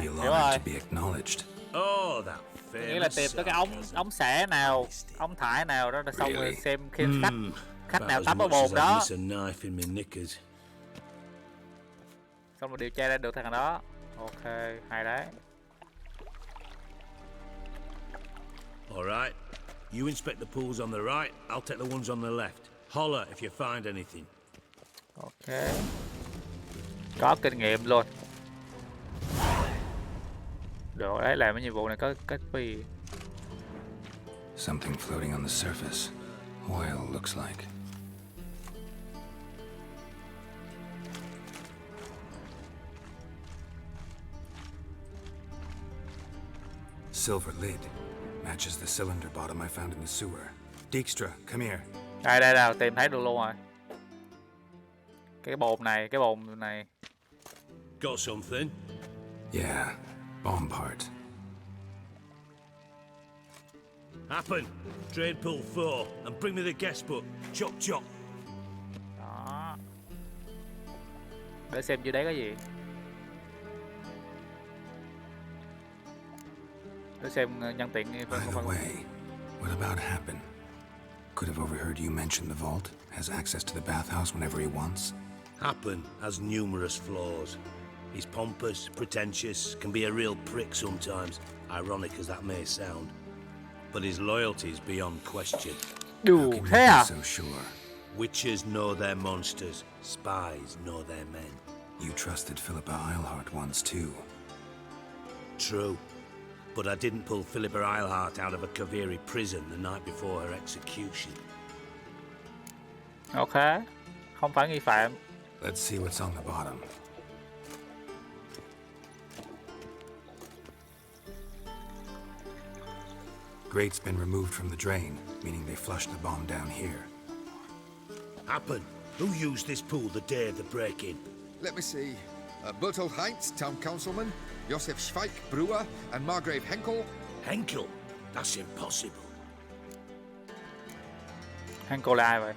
Feel honored to be acknowledged. Oh, that Nghĩa là tìm tới cái ống xả nào, ống thải nào đó, xong rồi xem khi khách nào tắm ở bồn đó. Xong rồi điều tra ra được thằng đó. Ok, hay đấy. Alright. You inspect the pools on the right, I'll take the ones on the left. Holler if you find anything. Ok. Có kinh nghiệm luôn. Đồ đấy, làm cái nhiệm vụ này có cách phi. Something floating on the surface. Oil looks like. Silver lid. Matches the cylinder bottom I found in the sewer. Dijkstra, come here. Đây nào, tìm thấy được luôn rồi. Cái bồn này. Got something? Yeah, bomb part. Happen. Drain pool 4 and bring me the guest book. Chop chop. Đó. Để xem dưới đấy có gì. Để xem nhân tiện. By the way, what about Happen? Could have overheard you mention the vault. Has access to the bathhouse whenever he wants. Happen has numerous flaws. He's pompous, pretentious, can be a real prick sometimes, ironic as that may sound. But his loyalty is beyond question. Đủ thế à? So sure. Witches know their monsters, spies know their men. You trusted Philippa Eilhart once too. True. But I didn't pull Philippa Eilhart out of a Kaviri prison the night before her execution. Ok. Không phải nghi phạm. Let's see what's on the bottom. Grate's been removed from the drain, meaning they flushed the bomb down here. Happen. Who used this pool the day of the break-in? Let me see. Bertolt Heinz, town councilman, Josef Schweik, brewer, and Margrave Henkel. Henkel? That's impossible. Henkel là ai vậy?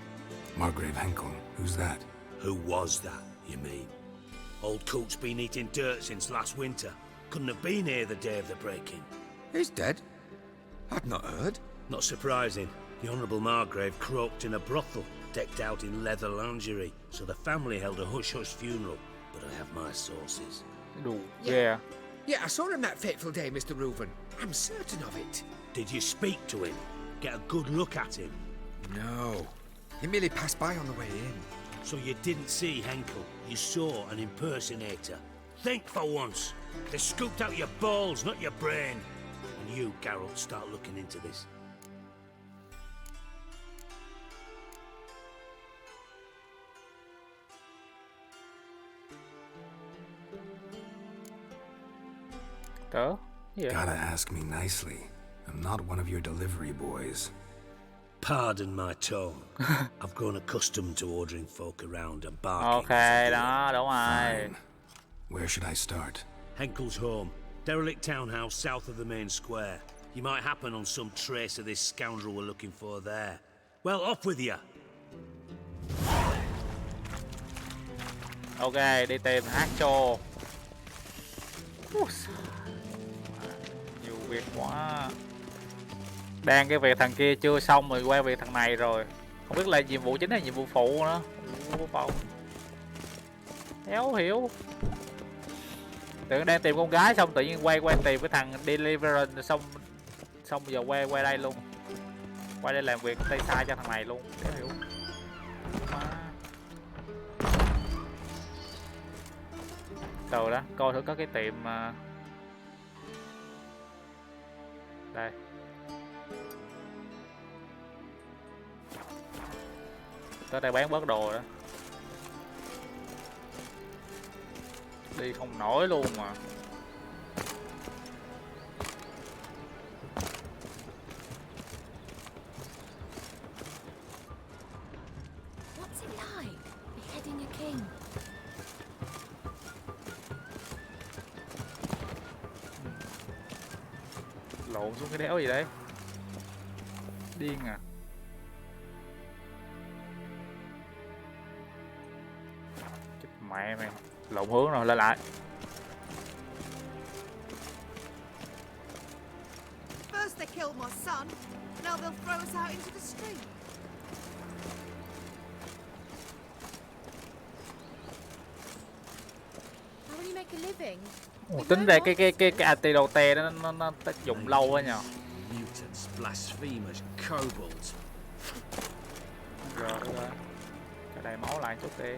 Margrave Henkel, who's that? Who was that, you mean? Old Coot's been eating dirt since last winter. Couldn't have been here the day of the break-in. He's dead? I'd not heard. Not surprising. The Honourable Margrave croaked in a brothel, decked out in leather lingerie, so the family held a hush-hush funeral. But I have my sources. Yeah. Yeah, I saw him that fateful day, Mr. Reuven. I'm certain of it. Did you speak to him? Get a good look at him? No. He merely passed by on the way in. So you didn't see Henkel. You saw an impersonator. Think for once. They scooped out your balls, not your brain. And you, Geralt, start looking into this. Yeah. Gotta ask me nicely. I'm not one of your delivery boys. Pardon my tone. I've grown accustomed to ordering folk around and barking. Ok, đó, đúng rồi. Fine. Where should I start? Henkel's home. Derelict townhouse south of the main square. You might happen on some trace of this scoundrel we're looking for there. Well, off with you. Ok, đi tìm Hacho. Nhiều việc quá. Đang cái việc thằng kia chưa xong rồi qua việc thằng này rồi. Không biết là nhiệm vụ chính hay nhiệm vụ phụ nữa. Đéo hiểu. Tưởng đang tìm con gái xong tự nhiên quay tìm cái thằng Deliverance xong giờ quay đây luôn. Quay đây làm việc tay sai cho thằng này luôn. Đéo hiểu. Từ đó, coi thử có cái tiệm đây. Tới đây bán bớt đồ đó. Đi không nổi luôn mà. Lộn xuống cái đéo gì đấy. Điên à. Chết mẹ mày. Lộn hướng rồi, lên lại. First they killed my son, now they'll throw us out into the street. How will you make a living? Ồ, tính ra cái antidote đó nó tác dụng lâu quá nhờ. Mutants, blasphemers, kobolds. Rồi rồi. Cho đầy máu lại chút đi.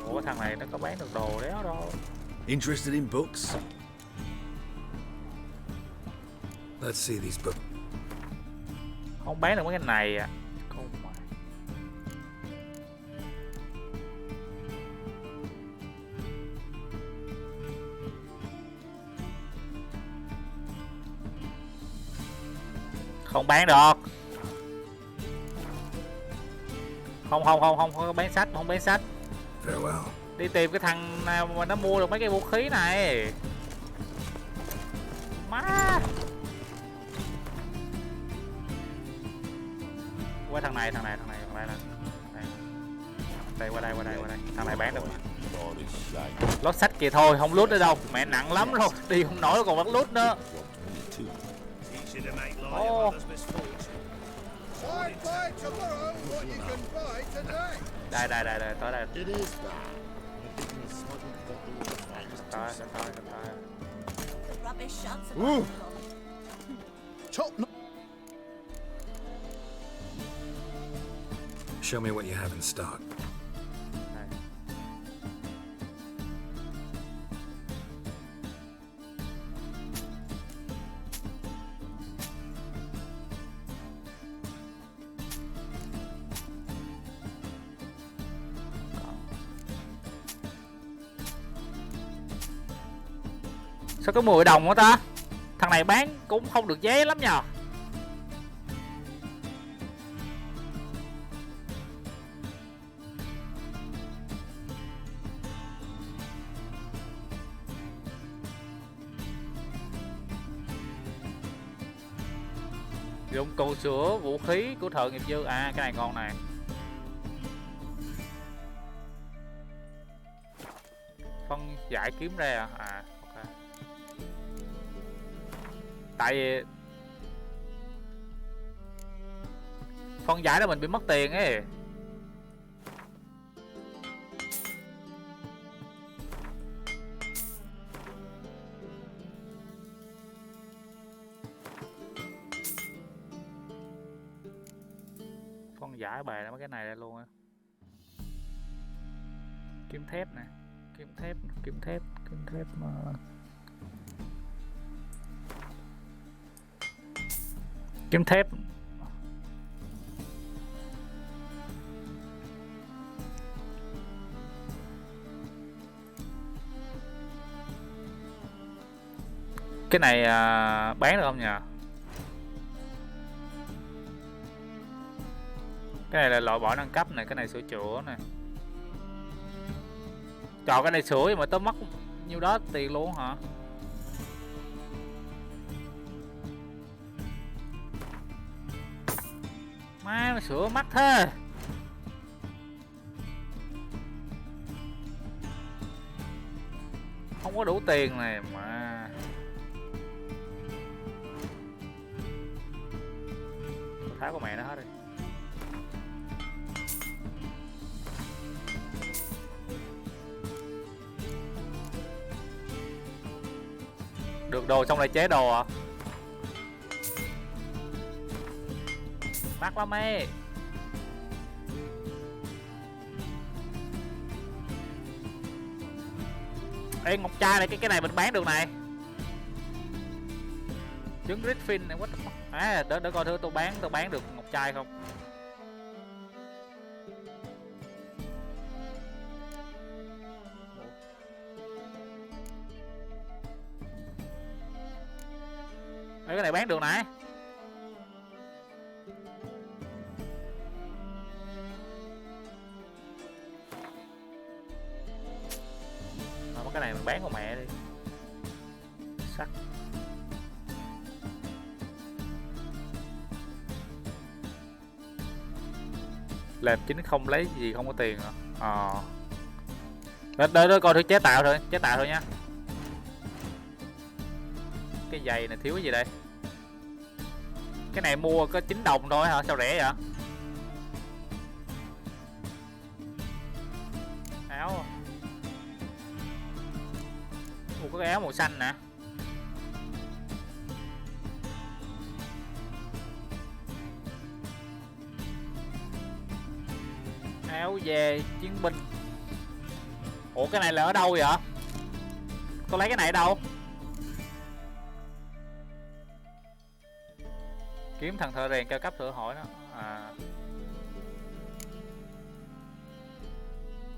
Ủa thằng này nó có bán được đồ đéo đâu. Interested in books? Let's see these books. Không bán được mấy cái này à. Không mà. Không bán được. Không có bán sách, không bán sách. Farewell. Đi tìm cái thằng nào mà nó mua được mấy cái vũ khí này. Má. Qua thằng này nè. Đây qua đây. Thằng này bán được. Lót sách kìa thôi, không lút nữa đâu. Mẹ nặng lắm rồi, đi không nổi còn bắt lút nữa. Ô. Đây, tới đây. Show me what you have in stock. Sao có 10 đồng nữa ta? Thằng này bán cũng không được giá lắm nhờ. Dụng cụ sửa vũ khí của thợ nghiệp dư. À cái này ngon này. Phân giải kiếm ra à? À ok. Tại vì phân giải đó mình bị mất tiền ấy. Phân giải bày ra mấy cái này ra luôn á. Kiếm thép nè. Kiếm thép mà. Kiếm thép. Cái này bán được không nhỉ? Cái này là loại bỏ nâng cấp này, cái này sửa chữa nè. Chọn cái này sửa mà tớ mất nhiêu đó tiền luôn hả? Má mà sửa mắc thế. Không có đủ tiền này mà. Tháo của mẹ nó hết đi. Được đồ xong lại chế đồ à? Mắc lắm ấy. Ê ngọc trai này, cái này mình bán được này. Trứng Griffin này, what the fuck. À đỡ coi thử tôi bán được ngọc trai không. cái này bán được nãy. Cái này mình bán con mẹ đi. Sắt. Làm chính không lấy gì, không có tiền hả? Đó coi thử chế tạo thôi nha. Cái giày này thiếu cái gì đây? Cái này mua có 9 đồng thôi hả? Sao rẻ vậy? Áo. Có cái áo màu xanh nè. Áo về chiến binh. Ủa cái này là ở đâu vậy? Con lấy cái này ở đâu? Kiếm thằng thợ rèn cao cấp thử hỏi nó.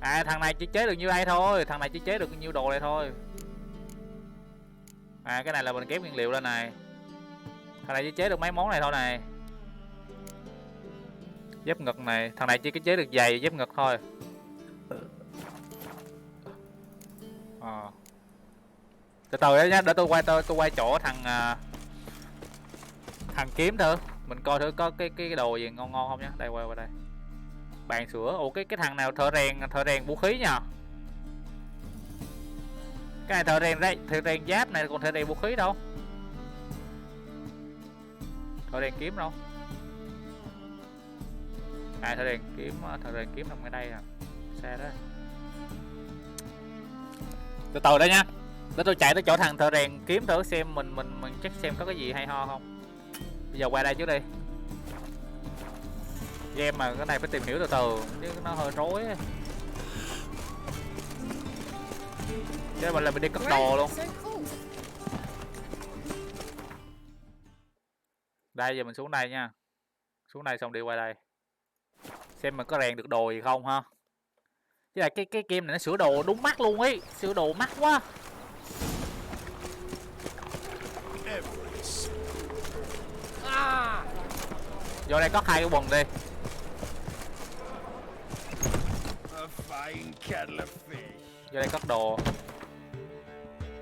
Thằng này chỉ chế được nhiêu đây thôi. Thằng này chỉ chế được nhiêu đồ đây thôi. Cái này là mình ghép nguyên liệu lên này. Thằng này chỉ chế được mấy món này thôi này. Dép ngực này. Thằng này chỉ chế được giày dép ngực thôi. Từ từ đấy nhá, để tôi quay chỗ thằng kiếm thử. Mình coi thử có cái đồ gì ngon không nhá. Đây, quay đây. Bàn sữa. Ủa cái thằng nào thợ rèn vũ khí nha. Cái này thợ rèn giáp này, còn thợ rèn vũ khí đâu. Thợ rèn kiếm đâu. Thợ rèn kiếm nằm ở đây nè. Xe đó. Từ từ đây nha. Để tôi chạy tới chỗ thằng thợ rèn kiếm thử xem mình check xem có cái gì hay ho không. Bây giờ qua đây trước đi. Game mà cái này phải tìm hiểu từ từ chứ nó hơi rối ấy. Chứ mình là mình đi cất đồ luôn. Đây giờ mình xuống đây nha. Xuống đây xong đi qua đây. Xem mình có rèn được đồ gì không ha. Chứ là cái game này nó sửa đồ đúng mắt luôn ấy. Sửa đồ mắc quá. Vô đây có 2 cái quần đi. Vô đây cất đồ.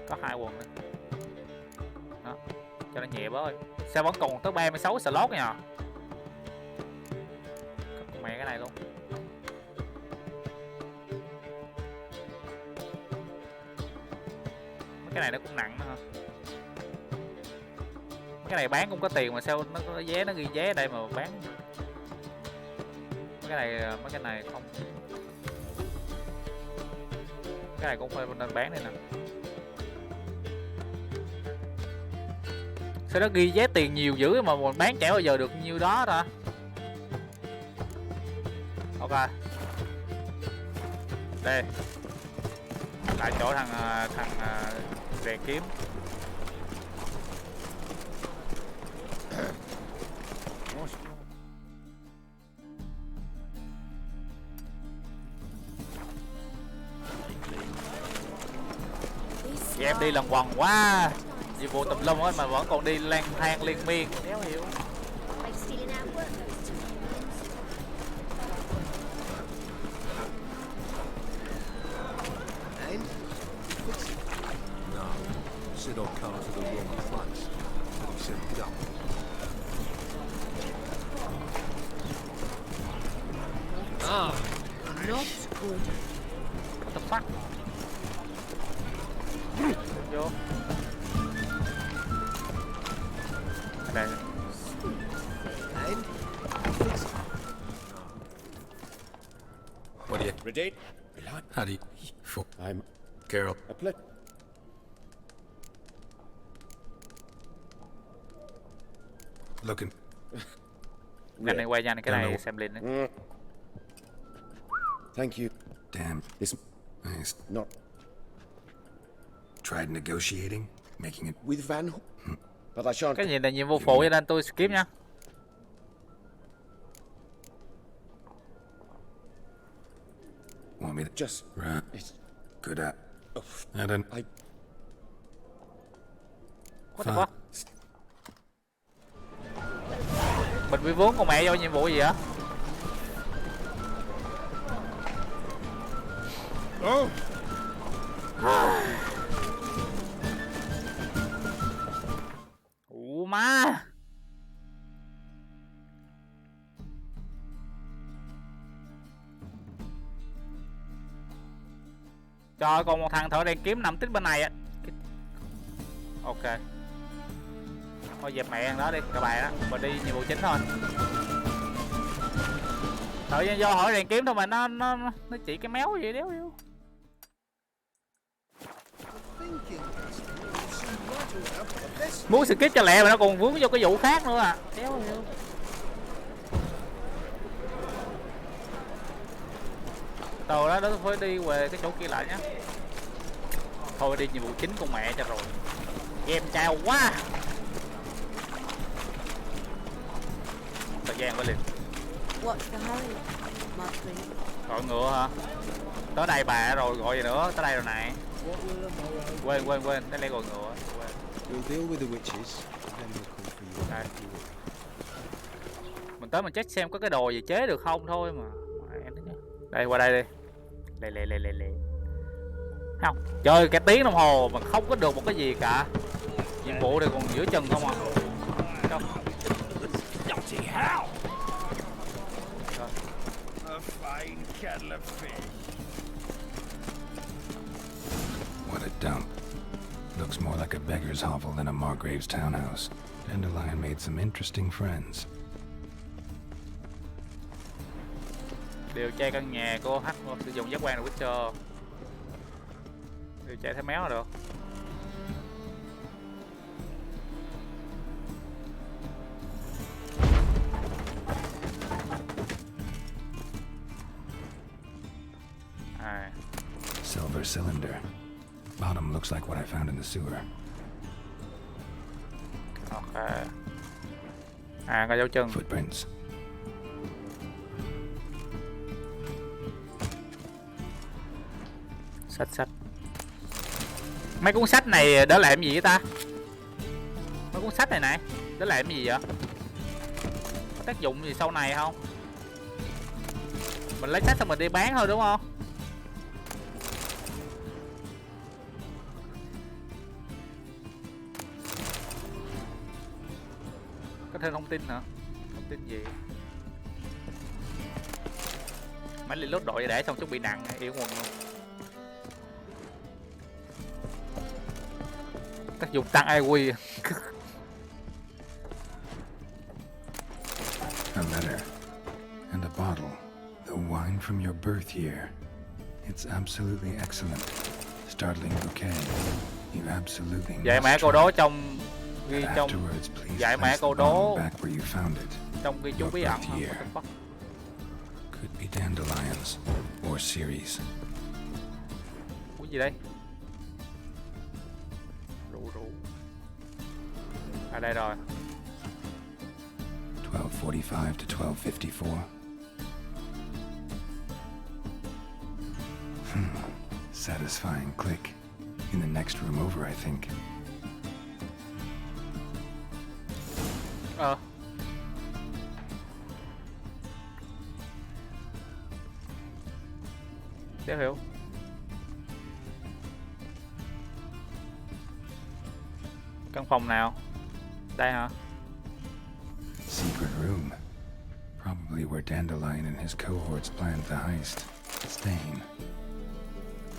Có 2 quần nữa. Đó. Cho nó nhẹ bớt. Sao vẫn còn tới 36 slot nha. Cất mẹ cái này luôn. Cái này nó cũng nặng nữa hả? Cái này bán cũng có tiền mà sao nó có vé, nó ghi vé ở đây mà bán. Mấy cái này không. Cái này cũng phải nên bán đây nè. Sao nó ghi vé tiền nhiều dữ mà mình bán chả bao giờ được nhiêu đó ta. Ok. Đây. Tại chỗ thằng rèn kiếm. Em đi lần quần quá. Nhiệm vụ tùm lum hết mà vẫn còn đi lang thang liên miên. Đéo hiểu. Not good. What the fuck? Vô. Đây. What do you... Ready? How do you... I'm... Carol. A play. Looking. Này quay nhanh cái này xem lên đấy. Thank you. Damn. This... Nice. Not... Tried negotiating, making it... With Van... But I shan't... Cái gì là nhiệm vụ phụ cho nên tôi skip nha. Want me to... Just... Right. It's... Good at... I don't... I... What the fuck? Mình bị vướng con mẹ vô nhiệm vụ gì vậy? Ủa má. Trời, còn một thằng thợ đèn kiếm nằm tích bên này á. Ok. Thôi dẹp mẹ thằng đó đi các bạn á, mình đi nhiệm vụ chính thôi. Tự nhiên do hỏi đèn kiếm thôi mà nó chỉ cái méo gì đéo yêu. Muốn skip cho lẹ mà nó còn vướng vô cái vụ khác nữa à. Đéo yêu. Từ đó nó phải đi về cái chỗ kia lại nhá. Thôi đi nhiệm vụ chính con mẹ cho rồi. Game chào quá. Thời gian quá liền. What's the hurry, Markley? Gọi ngựa hả? Tới đây bà rồi, gọi gì nữa? Tới đây rồi này. Quên, tới đây gọi ngựa. Quên. We'll deal with the witches, then we'll call for you. Đây. Mình tới mình check xem có cái đồ gì chế được không thôi mà. Đây, qua đây đi. Lẹ. Không, chơi cả tiếng đồng hồ mà không có được một cái gì cả. Nhiệm vụ này còn giữa chừng không à. Đâu. A fine kettle of fish. What a dump. Looks more like a beggar's hovel than a Margrave's townhouse. Dandelion made some interesting friends. Điều tra căn nhà cô H sử dụng giác quan là Witcher. Điều tra thấy méo là được. Silver cylinder. Bottom looks like what I found in the sewer. Ok. Có dấu chân. Footprints. Sách. Mấy cuốn sách này để làm gì vậy ta? Mấy cuốn sách này để làm gì vậy? Có tác dụng gì sau này không? Mình lấy sách xong mình đi bán thôi đúng không? Có thêm thông tin hả? Thông tin gì? Mấy lít lốt đội để xong chút bị nặng yêu quần luôn. Tác dụng tăng IQ. A letter and a bottle. The wine from your birth year. It's absolutely excellent. Startling bouquet. You absolutely Vậy mẹ câu đố trong ghi trong dạy mẹ câu đố trong ghi chú bí ẩn. Could be dandelions or Ceres. Cái gì đây? Rượu. À đây rồi. 1245 to 1254. Satisfying click. In the next room over, I think. Đéo hiểu. Căn phòng nào? Đây hả? Secret room. Probably where Dandelion and his cohorts planned the heist. Stain.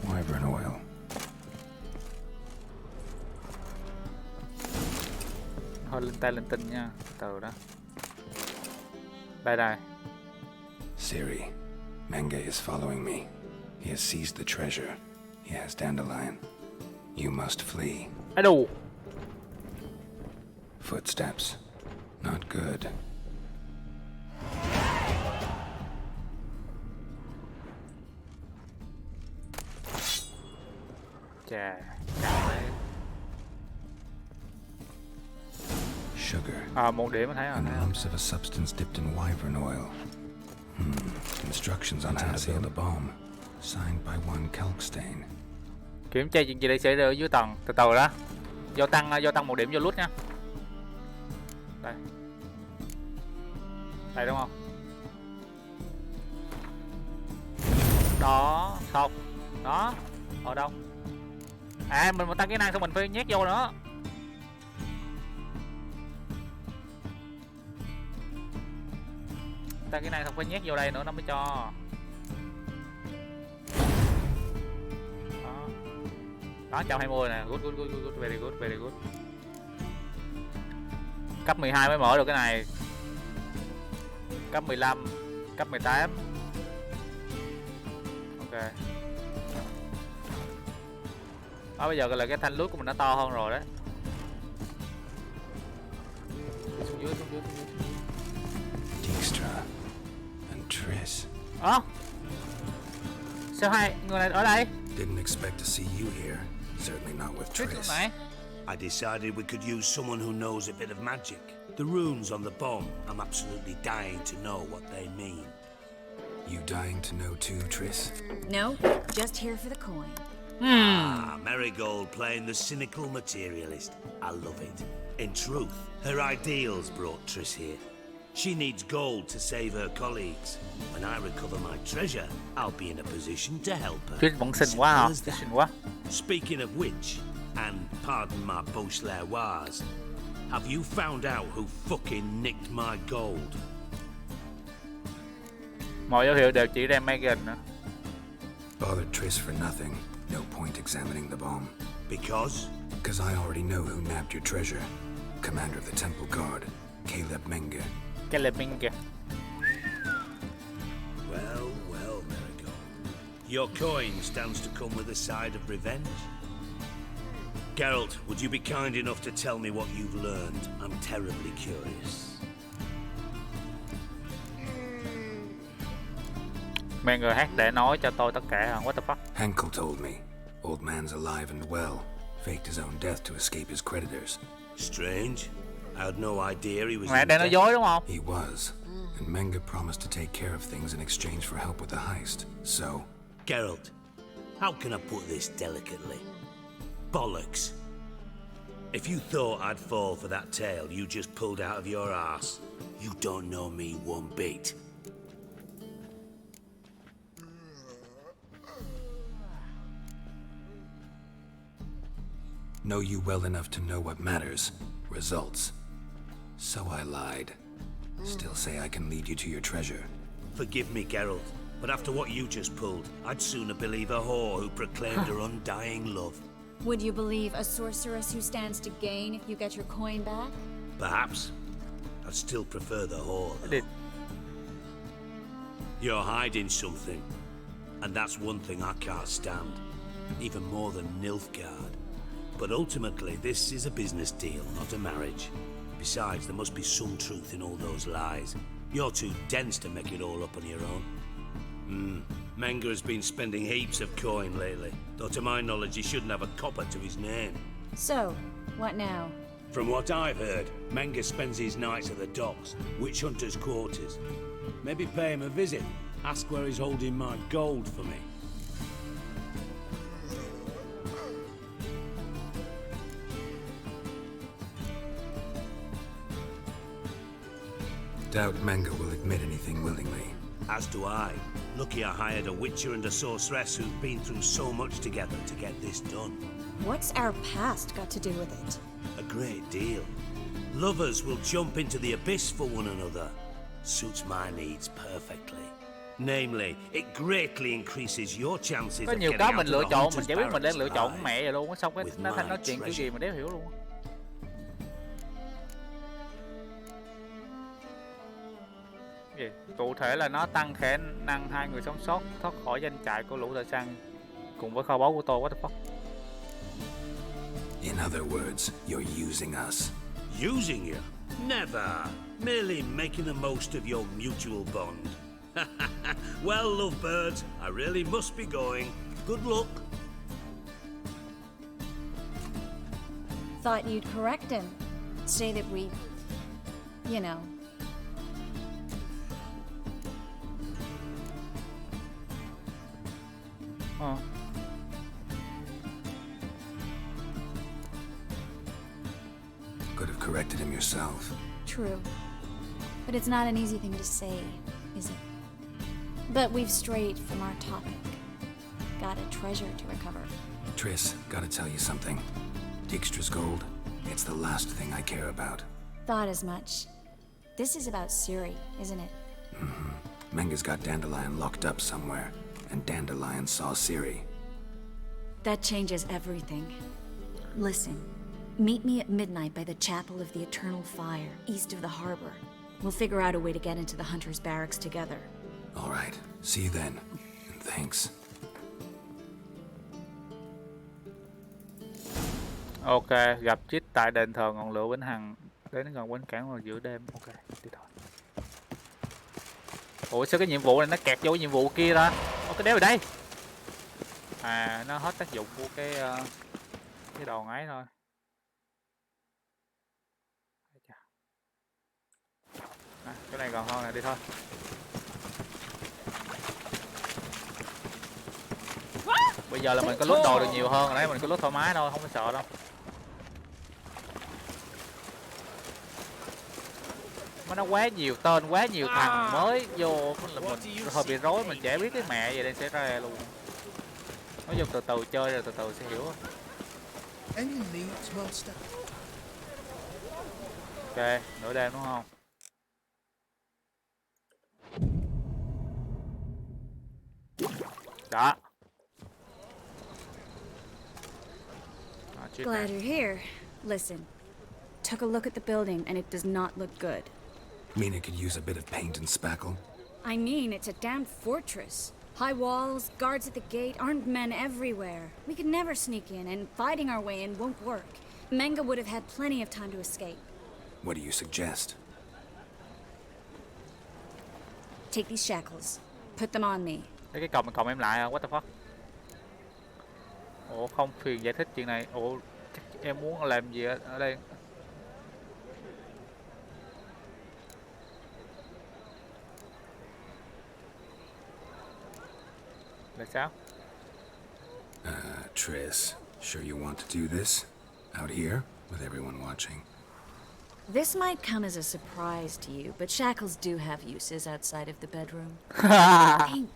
Wyvern oil. Thôi linh tay linh tinh nha. Từ đó. Đây. Ciri. Menge is following me. He has seized the treasure. He has Dandelion. You must flee. I know. Footsteps. Not good. Chà. Sugar. Một điểm thấy and lumps of a substance dipped in wyvern oil. Instructions on how to build a bomb. Signed by one Kalkstein. Kiểm tra chuyện gì đây xảy ra ở dưới tầng. Từ từ đó. Do tăng một điểm vô loot nha. Đây. Đây đúng không? Đó, không. Đó. Ở đâu? À, mình tăng kỹ năng xong mình phải nhét vô nữa. Tăng kỹ năng xong phải nhét vô đây nữa nó mới cho. Đó. Đó, 120 nè. Good, very good. Cấp 12 mới mở được cái này. Cấp 15, cấp 18. Ok. Đó, bây giờ là cái thanh lướt của mình nó to hơn rồi đấy. Xuống dưới. Dijkstra and Triss. Sao hai người này ở đây? Didn't expect to see you here. Certainly not with Triss. I decided we could use someone who knows a bit of magic. The runes on the bomb, I'm absolutely dying to know what they mean. You dying to know too, Triss? No, just here for the coin. Marigold playing the cynical materialist. I love it. In truth, her ideals brought Triss here. She needs gold to save her colleagues. When I recover my treasure, I'll be in a position to help her. Triss vẫn xinh quá hả? Xinh quá. Speaking of which, and pardon my Beauclervoise, have you found out who fucking nicked my gold? Mọi dấu hiệu đều chỉ ra Megan nữa. Bothered Triss for nothing. No point examining the bomb. Because? Because I already know who nabbed your treasure. Commander of the Temple Guard, Caleb Menge. Caleb Menge. Well, Marigold. Your coin stands to come with a side of revenge. Geralt, would you be kind enough to tell me what you've learned? I'm terribly curious. Menge hát để nói cho tôi tất cả hả? What the fuck? Henkel told me. Old man's alive and well. Faked his own death to escape his creditors. Strange. I had no idea he was. Mẹ đang nói dối đúng không? He was. And Menge promised to take care of things in exchange for help with the heist. So... Geralt, how can I put this delicately? Bollocks. If you thought I'd fall for that tale you just pulled out of your arse, you don't know me one bit. Know you well enough to know what matters. Results. So I lied. Still say I can lead you to your treasure. Forgive me, Geralt, but after what you just pulled, I'd sooner believe a whore who proclaimed her undying love. Would you believe a sorceress who stands to gain if you get your coin back? Perhaps. I'd still prefer the whore, though. You're hiding something, and that's one thing I can't stand, even more than Nilfgaard. But ultimately, this is a business deal, not a marriage. Besides, there must be some truth in all those lies. You're too dense to make it all up on your own. Menge has been spending heaps of coin lately, though to my knowledge he shouldn't have a copper to his name. So, what now? From what I've heard, Menge spends his nights at the docks, witch hunters' quarters. Maybe pay him a visit, ask where he's holding my gold for me. Doubt Menge will admit anything willingly. As do I. Lucky I hired a witcher and a sorceress who've been through so much together to get this done. What's our past got to do with it? A great deal. Lovers will jump into the abyss for one another. Suits my needs perfectly. Namely, it greatly increases your chances Có of nhiều getting cái out mình of lựa the chọn mình hunter's chỉ biết mình đang lựa chọn barracks mẹ rồi luôn á, xong cái with nó thành nói my chuyện kiểu gì treasure. mình đéo hiểu luôn á. Gì? Cụ thể là nó tăng khả năng hai người sống sót thoát khỏi danh trại của lũ thợ săn cùng với kho báu của tôi. What the fuck? In other words, you're using us. Using you? Never. Merely making the most of your mutual bond. Well, lovebirds, I really must be going. Good luck. Thought you'd correct him. Say that we... you know... Could have corrected him yourself. True. But it's not an easy thing to say, is it? But we've strayed from our topic. Got a treasure to recover. Triss, gotta tell you something. Dijkstra's gold, it's the last thing I care about. Thought as much. This is about Ciri, isn't it? Menga's got Dandelion locked up somewhere, and Dandelion saw Ciri. That changes everything. Listen, meet me at midnight by the Chapel of the Eternal Fire, east of the harbor. We'll figure out a way to get into the Hunter's barracks together. All right, see you then, and thanks. Ok, gặp Chit tại đền thờ ngọn lửa Vĩnh Hằng. Đến gần bến cảng vào giữa đêm. Ok, đi thôi. Ủa sao cái nhiệm vụ này nó kẹt vô cái nhiệm vụ kia ta? Ủa cái đéo ở đây. À, nó hết tác dụng của cái đòn ấy thôi. À, cái này còn hơn này, đi thôi. Bây giờ là mình có lút đồ được nhiều hơn, nãy mình có lút thoải mái thôi, không có sợ đâu. Mà nó quá nhiều tên, quá nhiều thằng mới vô, là mình hơi bị rối, mình chả biết cái mẹ gì đây sẽ ra luôn. Nói chung từ từ chơi rồi từ từ sẽ hiểu. Ok, nửa đêm đúng không? Đó. Glad you're here. Listen, took a look at the building and it does not look good. Mean it could use a bit of paint and spackle? I mean, it's a damn fortress. High walls, guards at the gate, armed men everywhere. We could never sneak in, and fighting our way in won't work. Menga would have had plenty of time to escape. What do you suggest? Take these shackles. Put them on me. Cái còng em lại à? What the fuck? Ủa không phiền giải thích chuyện này. Ủa chắc em muốn làm gì ở đây? Là sao? Triss, sure you want to do this? Out here, with everyone watching? This might come as a surprise to you, but shackles do have uses outside of the bedroom. Think.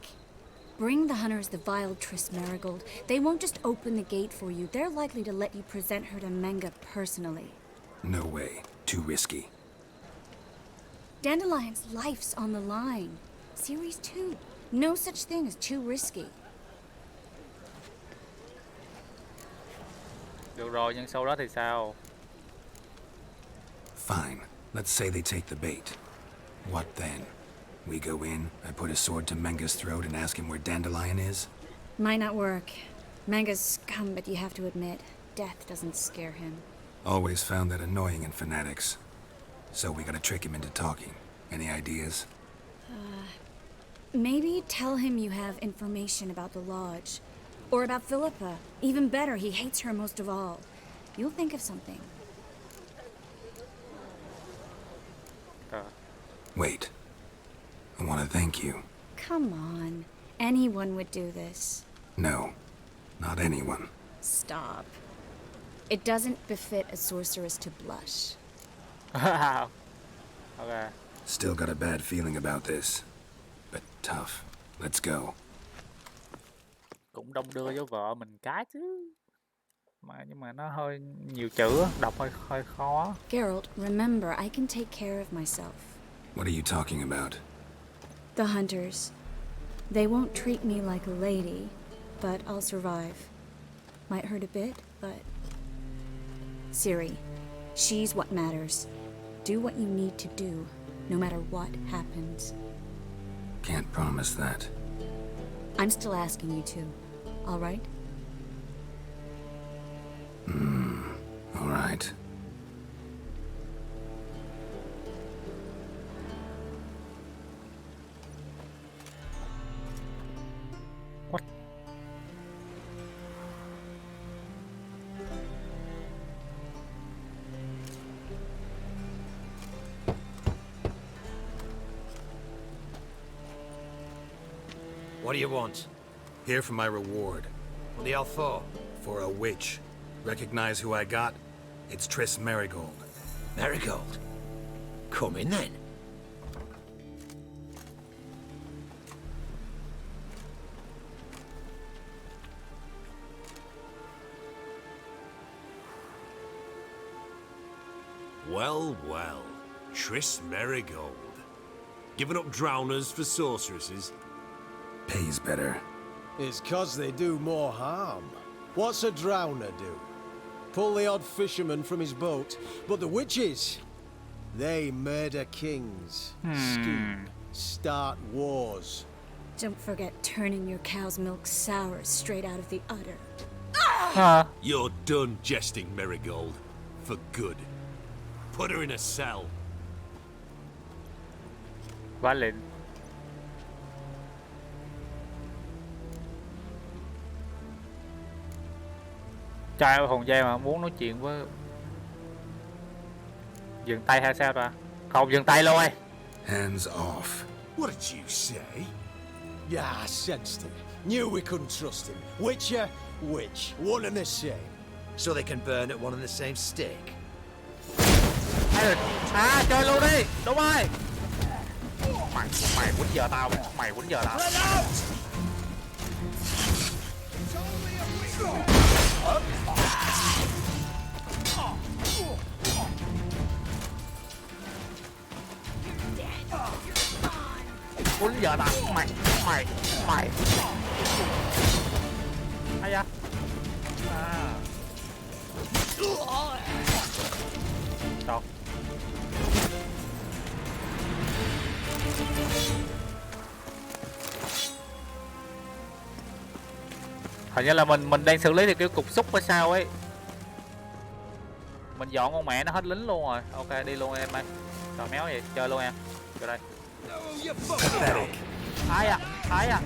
Bring the hunters the vile Triss Merigold. They won't just open the gate for you. They're likely to let you present her to Menga personally. No way. Too risky. Dandelion's life's on the line. Series 2. No such thing as too risky. Được rồi, nhưng sau đó thì sao? Fine. Let's say they take the bait. What then? We go in, I put a sword to Menga's throat and ask him where Dandelion is? Might not work. Menga's scum, but you have to admit, death doesn't scare him. Always found that annoying in fanatics. So we gotta trick him into talking. Any ideas? Maybe tell him you have information about the Lodge. Or about Philippa. Even better, he hates her most of all. You'll think of something. Wait. I want to thank you. Come on. Anyone would do this. No. Not anyone. Stop. It doesn't befit a sorceress to blush. Okay. Still got a bad feeling about this. But tough. Let's go. Cũng đông đưa với vợ mình cái chứ. Nhưng mà nó hơi nhiều chữ, đọc hơi khó. Geralt, remember, I can take care of myself. What are you talking about? The hunters. They won't treat me like a lady, but I'll survive. Might hurt a bit, but... Ciri, she's what matters. Do what you need to do, no matter what happens. Can't promise that. I'm still asking you to, all right? All right. What? What do you want? Here for my reward. What the hell for? For a witch. Recognize who I got? It's Triss Merigold. Merigold? Come in then. Well, well. Triss Merigold. Giving up drowners for sorceresses? Pays better. It's 'cause they do more harm. What's a drowner do? Pull the odd fisherman from his boat. But the witches, they murder kings, scheme, start wars. Don't forget turning your cow's milk sour straight out of the udder. You're done jesting, Merigold. For good. Put her in a cell. Vá lên. Trai ơi, hồn dây mà muốn nói chuyện với. Dừng tay hay sao ta? Không, dừng tay luôn ơi. Hands off. What did you say? Yeah, I sensed it. Knew we couldn't trust him. Witcher, witch, one and the same. So they can burn at one and the same stick. À, chơi luôn đi. Đúng rồi. Mày quýnh giờ tao. Mày quýnh giờ tao. Quýnh giờ tao. Mày. Ai da. À. Đâu. Hình như là mình đang xử lý thì cái cục xúc hay sao ấy. Mình dọn con mẹ nó hết lính luôn rồi. Ok, đi luôn em ơi. Trời méo vậy, chơi luôn em. Vô đây. Ai à.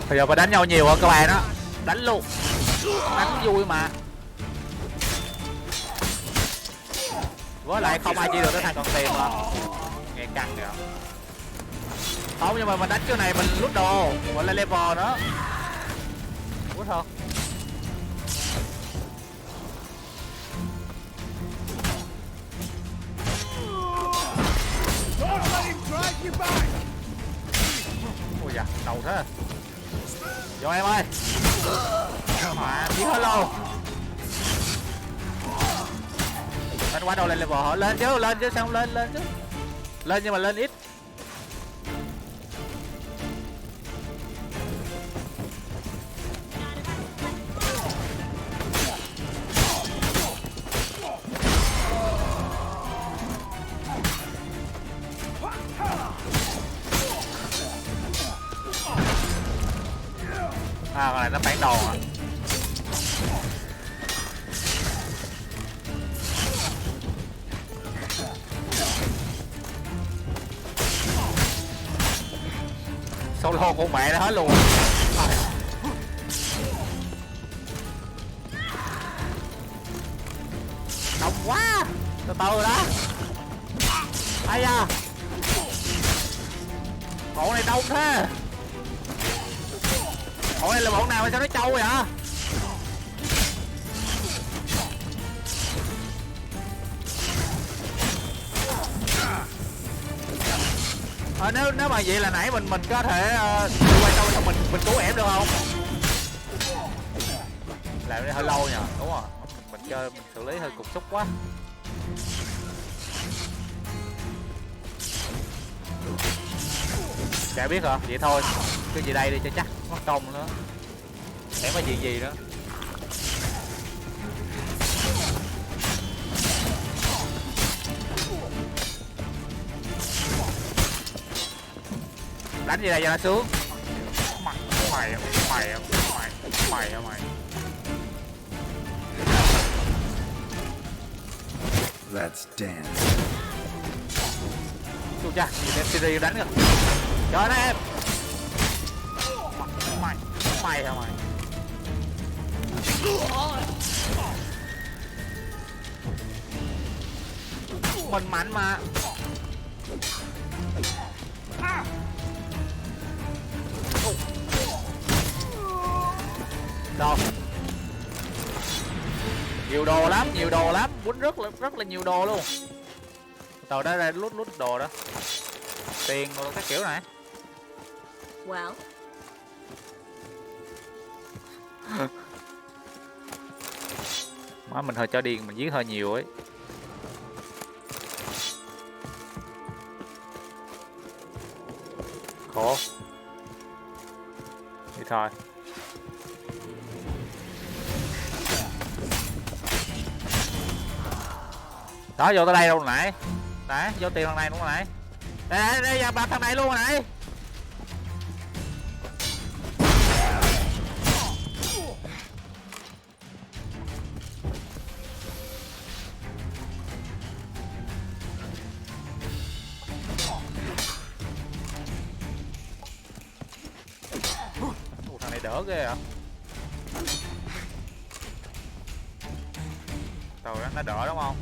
Bây giờ phải đánh nhau nhiều hả các bạn á. Đánh luôn. Đánh vui mà. Với lại không ai chỉ được cái thằng còn tiền mà. Nghe căng kìa. Không, nhưng mà mình đánh cái này mình lút đồ. Gọi là level nữa. Lút không? Ôi da, đầu thế. Vô em ơi. Mà biết hết luôn. Đánh quá đâu lên level hả? Lên chứ sao không lên chứ. Lên nhưng mà lên ít. À, con này nó phản đồ à. Solo của mẹ nó hết luôn. Đông quá. Từ từ đó. Ai da. Bộ này đông thế. Bộ này là bộ nào mà sao nó trâu vậy hả? Nếu mà vậy là nãy mình có thể quay đâu xong mình cứu ẻm được không? Làm đi hơi lâu nhờ, đúng rồi. Mình chơi mình xử lý hơi cục xúc quá. Chả biết hả? Vậy thôi. Cứ gì đây đi cho chắc, mất công nữa. Để có chuyện gì nữa. Đánh gì đây cho nó sướng. Mày. That's dance. Chú cha, nhìn em series đánh kìa. Cho nó em. Mày hả mày? Mình mạnh mà. Đâu? Nhiều đồ lắm, quýnh rất là nhiều đồ luôn. Tàu đó ra lút đồ đó. Tiền rồi các kiểu này. Well. Má mình hơi cho điên, mình giết hơi nhiều ấy. Khổ. Đi thôi. Đó, vô tới đây luôn nãy. Nãy, vô tiền thằng này luôn nãy. Đây, vào thằng này luôn nãy. Thằng này đỡ ghê à. Tàu nó đỡ đúng không?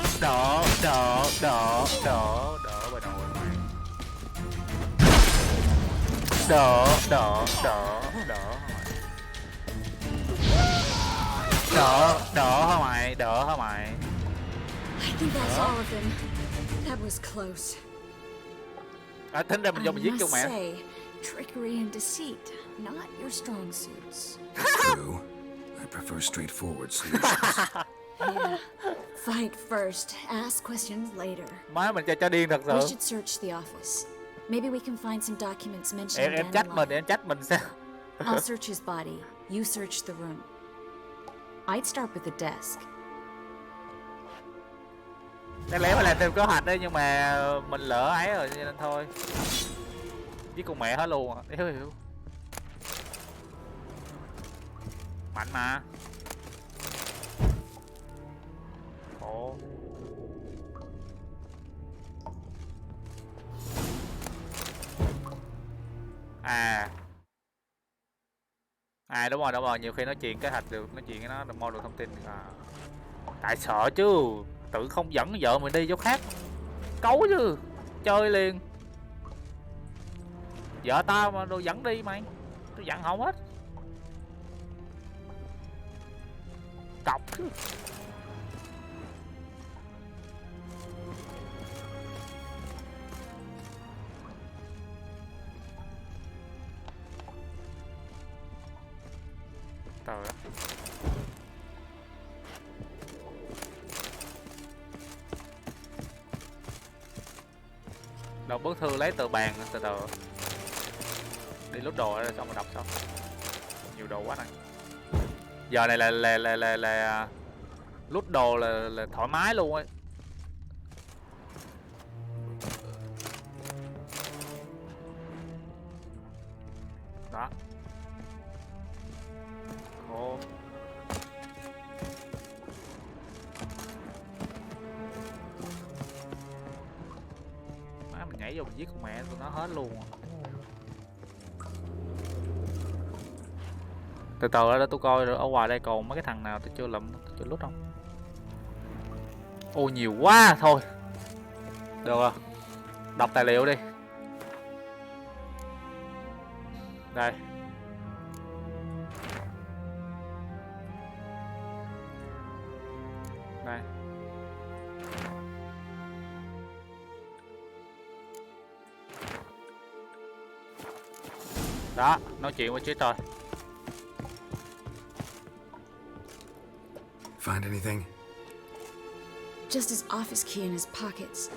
Đỡ bà nội mày. Đỡ hả mày, I think that's all of them. That was close. À, tính ra mình vô mình giết chung mẹ. Say, trickery and deceit, not your strong suits. True. I prefer straightforward solutions. Yeah. Fight first, ask questions later. Má mình cho điên thật We sự. should search the office. Maybe we can find some documents mentioning Em trách mình sao? I'll search his body. You search the room. I'd start with the desk. Đáng lẽ phải làm thêm kế hoạch đấy nhưng mà mình lỡ ấy rồi cho nên thôi. Giết con mẹ hết luôn. Hiểu. Mạnh mà. Ồ. Đúng rồi, nhiều khi nói chuyện kế hoạch được, nói chuyện với nó mo được thông tin. Tại sợ chứ, tự không dẫn vợ mình đi chỗ khác. Cấu chứ, chơi liền. Vợ tao mà đồ dẫn đi mày, tôi dặn không hết. Cọc chứ. Trời ơi. Đọc bức thư lấy từ bàn từ từ. Đi lút đồ rồi xong rồi đọc xong. Nhiều đồ quá này. Giờ này là lút đồ là thoải mái luôn ấy. Đó. Khô. Má mình nhảy vô mình giết con mẹ tụi nó hết luôn. Từ từ đó tôi coi ở ngoài đây còn mấy cái thằng nào tôi chưa lụm, chưa lút không. Ô nhiều quá thôi. Được rồi. Đọc tài liệu đi. Đây. Đây. Đó, nói chuyện với chết rồi. Find anything? Just his office key in his pockets.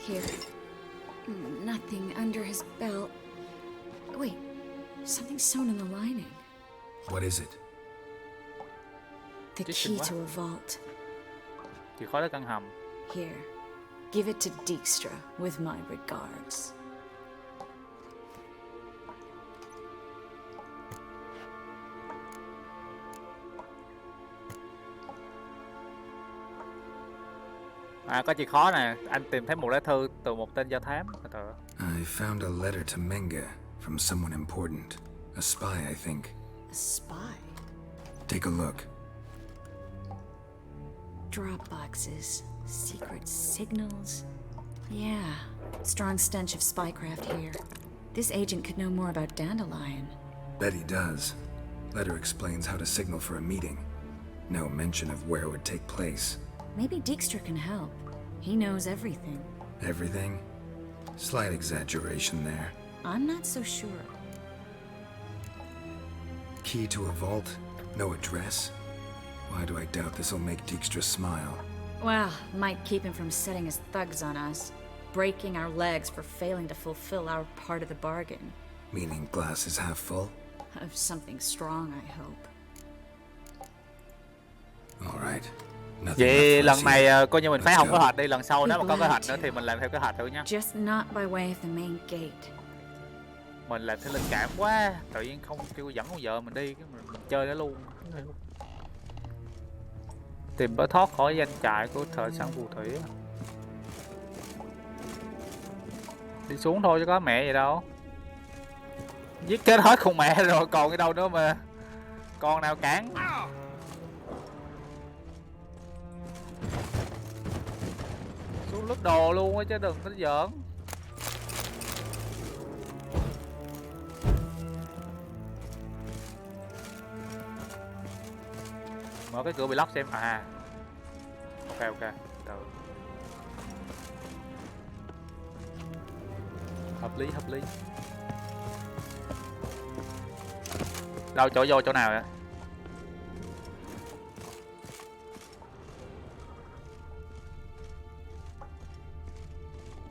Here. Nothing under his belt. Wait, something sewn in the lining. What is it? The key to a vault. Chìa khóa tới căn hầm. Here. Give it to Dijkstra with my regards. Có chìa khóa nè, anh tìm thấy một lá thư từ một tên do thám. I found a letter to Menga from someone important. A spy, I think. A spy? Take a look. Drop boxes, secret signals. Yeah, Strong stench of spycraft here. This agent could know more about Dandelion. Bet he does. Letter explains how to signal for a meeting. No mention of where it would take place. Maybe Dijkstra can help. He knows everything. Everything? Slight exaggeration there. I'm not so sure. Key to a vault? No address? Why do I doubt this'll make Dijkstra smile? Well, might keep him from setting his thugs on us. Breaking our legs for failing to fulfill our part of the bargain. Meaning glass is half full? Of something strong, I hope. Alright. Vậy lần này coi như mình phá hỏng kế hoạch đi, lần sau nếu mà có kế hoạch nữa thì mình làm theo kế hoạch thử nhá. Just not by way of the main gate. Mình làm theo linh cảm quá, tự nhiên không kêu dẫn con vợ mình đi, cái mình chơi đó luôn. Tìm lối thoát khỏi danh trại của thợ săn phù thủy. Đi xuống thôi chứ có mẹ gì đâu. Giết chết hết con mẹ rồi còn cái đâu nữa mà. Con nào cản. Xuống lướt đồ luôn á chứ đừng có giỡn. Mở cái cửa bị lock xem. À. Ok. Từ. Hợp lý. Đâu chỗ vô chỗ nào vậy?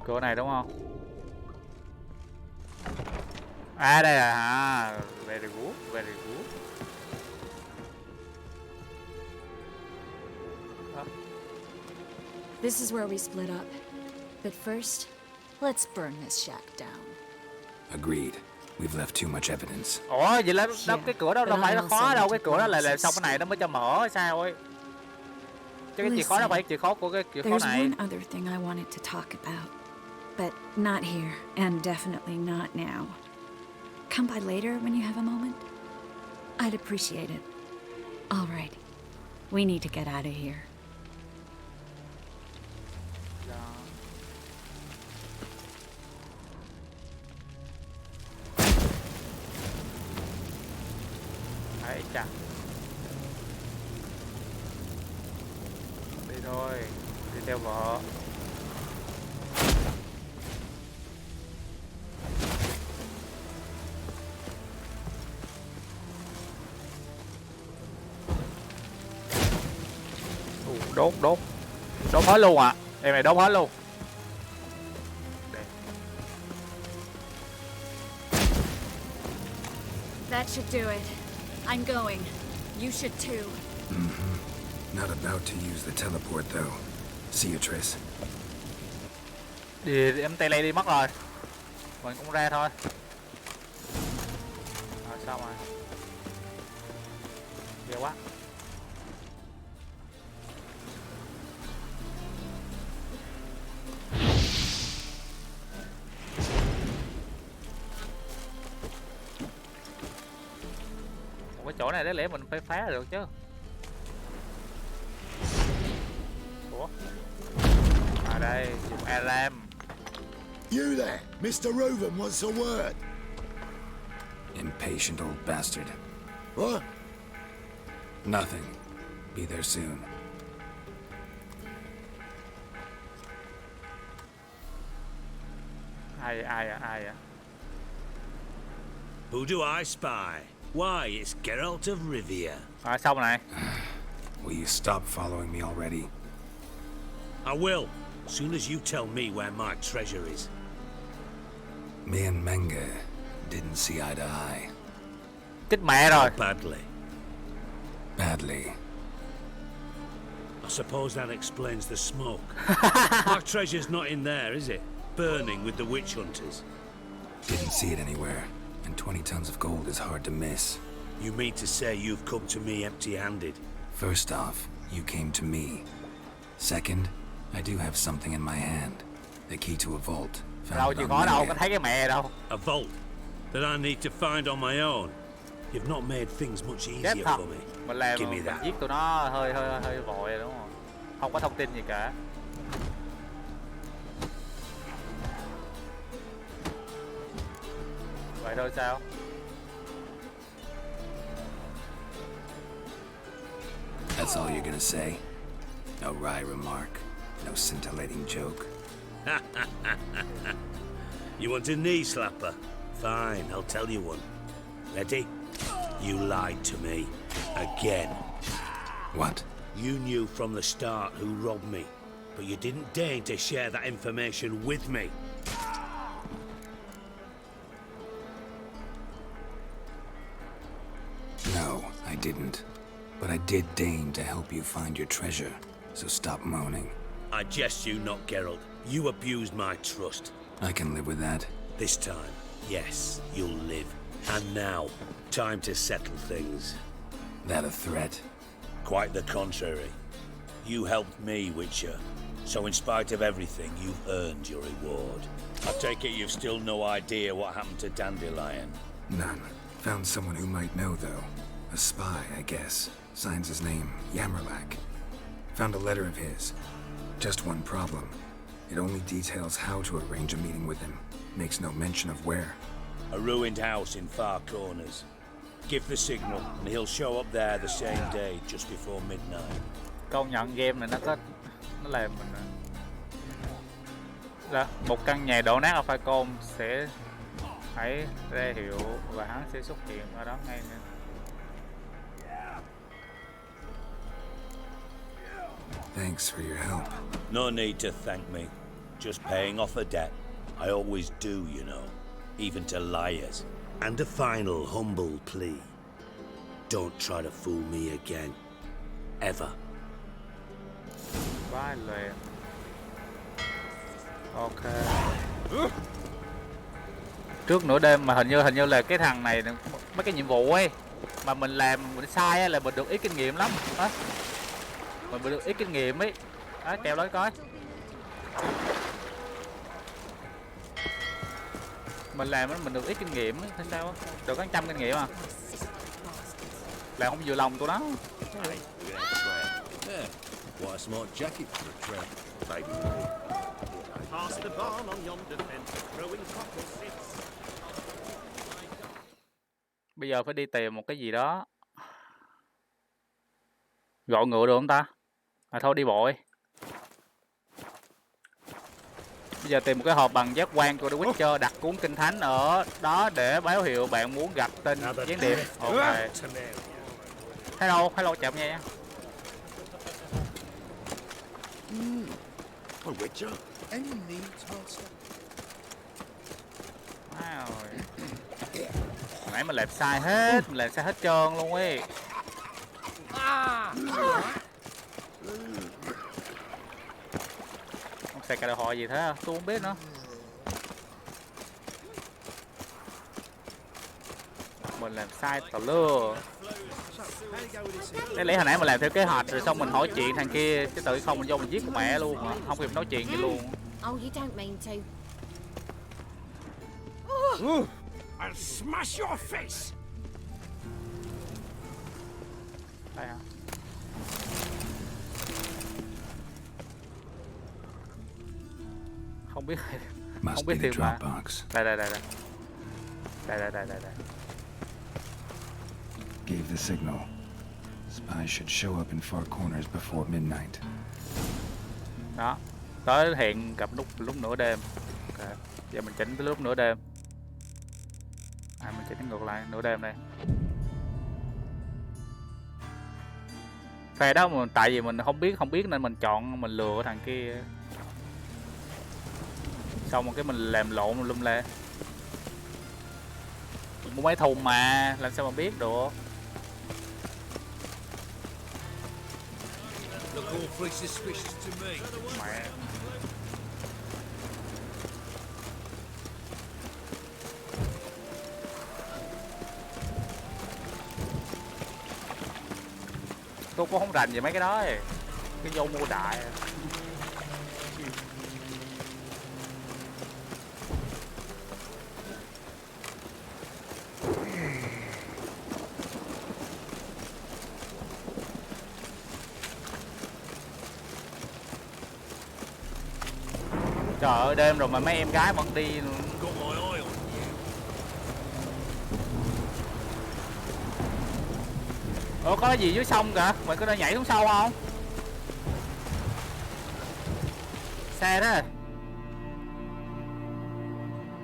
Cửa này đúng không? À đây là very good. This is where we split up. But first, let's burn this shack down. Agreed. We've left too much evidence. Ủa vậy là cái cửa đó đâu phải nó khóa đâu, cái cửa đó là xong cái này nó mới cho mở sao ấy. Chứ cái chìa khóa nó phải chìa khóa của cái chìa khóa này. There's one other thing I wanted to talk about. But not here, and definitely not now. Come by later when you have a moment. I'd appreciate it. All right. We need to get out of here. Đấy chà. Đi thôi, đi theo vợ. Đốt hết luôn ạ. Em này đốt hết luôn. That should do it. I'm going. You should too. Not about to use the teleport though. See you, Triss. Đi em tele đi mất rồi. Mình cũng ra thôi. Rồi sao rồi? Ghê quá. Cái chỗ này đáng lẽ mình phải phá được chứ. Ủa? À đây, dùng alarm. You there, Mr. Roven wants a word. Impatient old bastard. What? Nothing. Be there soon. Ai à? Who do I spy? Why, it's Geralt of Rivia. À, xong này. Will you stop following me already? I will, as soon as you tell me where my treasure is. Me and Menge didn't see eye to eye. Chết mẹ rồi. Badly. Badly. I suppose that explains the smoke. My treasure's not in there, is it? Burning with the witch hunters. Didn't see it anywhere. And 20 tons of gold is hard to miss. You mean to say you've come to me empty-handed? First off, you came to me. Second, I do have something in my hand. The key to a vault. Đâu chịu có đâu, có thấy cái mẹ đâu. A vault that I need to find on my own. You've not made things much easier for me. Mình làm Give me that. giết tụi nó hơi vội rồi đúng không? Không có thông tin gì cả. Vậy thôi sao? That's all you're gonna say? No wry remark, no scintillating joke. You want a knee slapper? Fine, I'll tell you one. Ready? You lied to me. Again. What? You knew from the start who robbed me, but you didn't deign to share that information with me. No, I didn't. But I did deign to help you find your treasure, so stop moaning. I jest you not, Geralt. You abused my trust. I can live with that. This time, yes, you'll live. And now, time to settle things. That a threat? Quite the contrary. You helped me, Witcher. So in spite of everything, you've earned your reward. I take it you've still no idea what happened to Dandelion? None. Found someone who might know, though. A spy, I guess. Signs his name, Yammerlack. Found a letter of his. Just one problem. It only details how to arrange a meeting with him. Makes no mention of where. A ruined house in Far Corners. Give the signal, and he'll show up there the same day, just before midnight. Công nhận game này nó làm mình là một căn nhà đổ nát ở Falcon sẽ hãy ra hiệu và hắn sẽ xuất hiện ở đó ngay nữa. Thanks for your help. No need to thank me. Just paying off a debt. I always do, you know. Even to liars. And a final humble plea. Don't try to fool me again. Ever. Vãi lề. Ok. Trước nửa đêm mà hình như là cái thằng này mấy cái nhiệm vụ ấy mà mình làm mình sai là mình được ít kinh nghiệm lắm á. Mình được ít kinh nghiệm ấy. Đó, treo tới coi. Mình làm mình được ít kinh nghiệm ấy, thế sao á? Được có 100 kinh nghiệm à? Làm không vừa lòng tụi nó. What a smart jacket for a tramp, baby. Past the barn on yonder fence, throwing copper sits. Bây giờ phải đi tìm một cái gì đó. Gọi ngựa được không ta? À thôi đi bộ đi. Bây giờ tìm một cái hộp bằng giác quan của The Witcher, đặt cuốn kinh thánh ở đó để báo hiệu bạn muốn gặp tên gián điệp. Ok. Hello, chào nha. A Witcher? Any needs, master? Wow. Nãy mình làm sai hết, trơn luôn ấy. Không xài cả đồ họ gì thế, tôi không biết nữa. Mình làm sai tào lưa. Thế lẽ hồi nãy mình làm theo kế hoạch rồi xong mình hỏi chuyện thằng kia chứ tự không mình vô mình giết mẹ luôn mà không kịp nói chuyện gì luôn. Oh, you don't mean to. I'll smash your face. Đây hả? Không biết tìm mà. Đây. Gave the signal. Spies should show up in Far Corners before midnight. Đó, tới hẹn gặp lúc nửa đêm. Ok, giờ mình chỉnh tới lúc nửa đêm. Mình chỉnh ngược lại nửa đêm đây. Phe đó mà tại vì mình không biết nên mình chọn mình lừa thằng kia. Xong rồi cái mình làm lộn lum la. Mình mua máy thùng mà, làm sao mà biết được. Look awfully suspicious to me. Mẹ. Tôi cũng không rành về mấy cái đó ấy. Cái vô mua đại. Trời ơi đêm rồi mà mấy em gái vẫn đi. Ủa có gì dưới sông kìa, mày có đang nhảy xuống sâu không? Xe đó.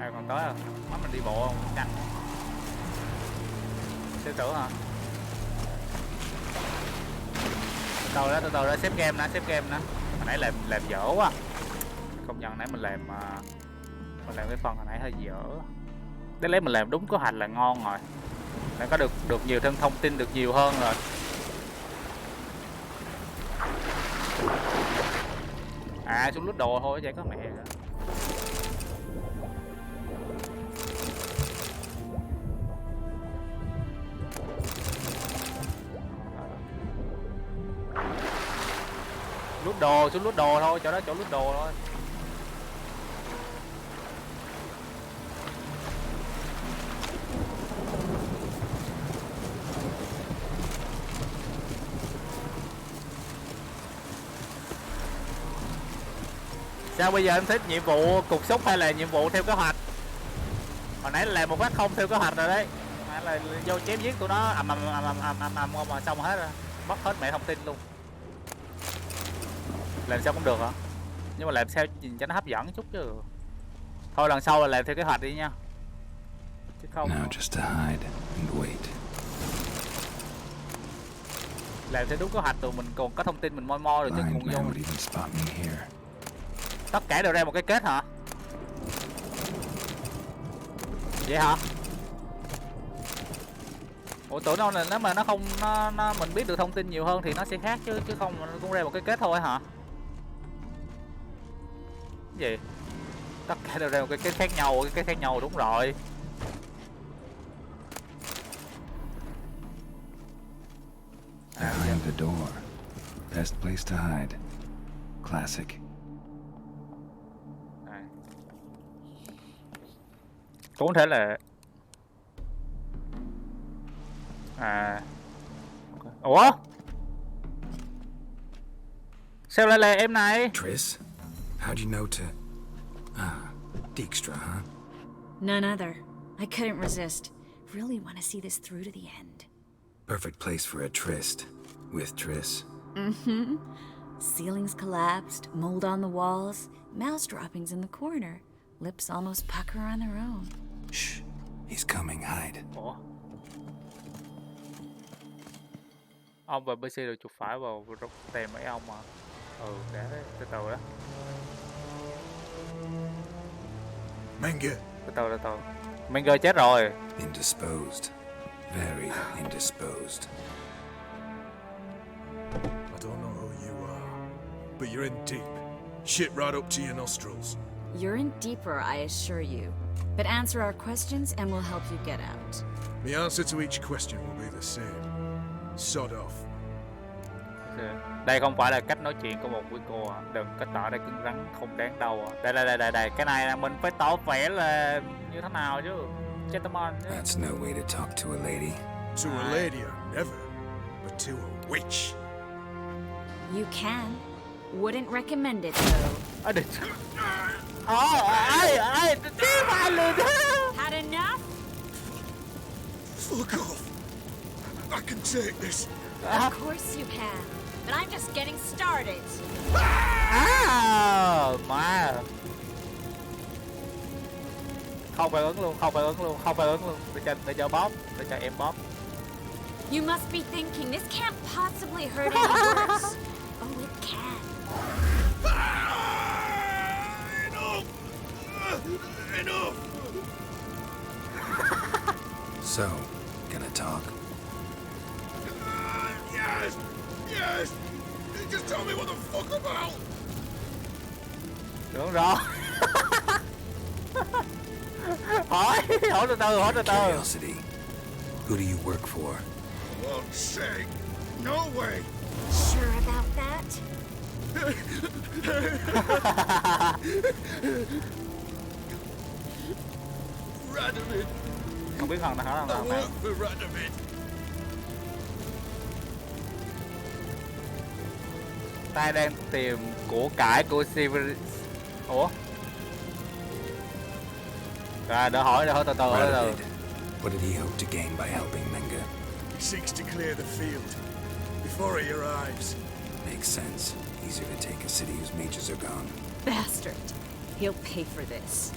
À còn tới rồi, mắt mình đi bộ không? Chắc. Sư tử hả? Từ từ đó, xếp game nè, Hồi nãy làm dở quá. Công nhận nãy mình làm cái phần hồi nãy hơi dở. Để lấy mình làm đúng kế hoạch là ngon rồi. Đã có được nhiều thêm thông tin, được nhiều hơn rồi. À xuống lút đồ thôi, vậy có mẹ rồi. Xuống lút đồ thôi, chỗ đó chỗ lút đồ thôi. Sao bây giờ em thích nhiệm vụ cục xúc hay là nhiệm vụ theo kế hoạch? Hồi nãy là làm một phát không theo kế hoạch rồi đấy. Hay là vô chém giết tụi nó ầm mà xong hết rồi. Mất hết mẹ thông tin luôn. Làm sao cũng được hả? Nhưng mà làm sao nhìn cho nó hấp dẫn chút chứ. Thôi lần sau là làm theo kế hoạch đi nha. Chứ không. Now just to hide and wait. Làm theo đúng kế hoạch tụi mình còn có thông tin mình moi rồi chứ cùng vô. Tất cả đều ra một cái kết hả? Vậy hả? Ủa tưởng đâu là nếu mà nó không mình biết được thông tin nhiều hơn thì nó sẽ khác chứ không mình cũng ra một cái kết thôi hả? Cái gì? Tất cả đều ra một cái kết khác nhau, cái kết khác nhau đúng rồi. Behind the door. Best place to hide. Classic. Cũng có thể là ủa sao lại là em này? Triss, how'd you know to... Dijkstra, huh? None other. I couldn't resist. Really want to see this through to the end. Perfect place for a tryst. With Triss. Mm-hmm. Ceilings collapsed, mold on the walls, mouse droppings in the corner. Lips almost pucker on their own. Shh. He's coming, hide. Ủa? Ông và BC được chụp phải vào tìm mấy ông mà. Để từ từ đó. Menge. Từ từ. Menge chết rồi. Indisposed. Very indisposed. I don't know who you are, but you're in deep. Shit right up to your nostrils. You're in deeper, I assure you. But answer our questions and we'll help you get out. The answer to each question will be the same. Sod off. Đây không phải là cách nói chuyện của một quý cô à. Đừng có tỏ ra cứng rắn không đáng đâu à. Đây. Cái này là mình phải tỏ vẻ là như thế nào chứ. Gentleman chứ. That's no way to talk to a lady. To a lady, I never. But to a witch. You can. Wouldn't recommend it though. Had enough? Fuck off. I can take this. Of course you can. But I'm just getting started. Má. Không phải ứng luôn. Để cho bóp, để cho em bóp. You must be thinking this can't possibly hurt any worse. Oh, it can. Enough! So, gonna talk? Yes! Just tell me what the fuck about! Đúng rồi. hỏi từ từ. Curiosity. Who do you work for? For God's sake! No way! Sure about that? Radovid! Không biết thằng nào I work for Radovid! Ta đang tìm của cải của Severus. Ủa? Rồi, đỡ hỏi từ từ. What did he hope to gain by helping Menge? He seeks to clear the field before he arrives. Makes sense. Easier to take a city whose mages are gone. Bastard. He'll pay for this.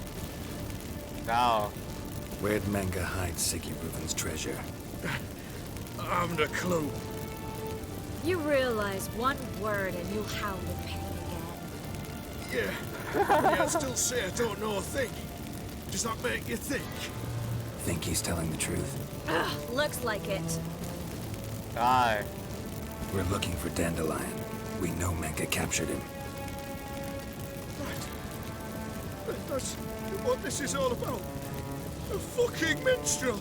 Sao? Where'd Menga hide Sigismund's treasure? I haven't a clue. You realize one word and you'll howl in pain again. Yeah, I still say I don't know a thing. Does that make you think? Think he's telling the truth? Ugh, looks like it. Rồi. We're looking for Dandelion. We know Menga captured him. That's what this is all about. A fucking minstrel!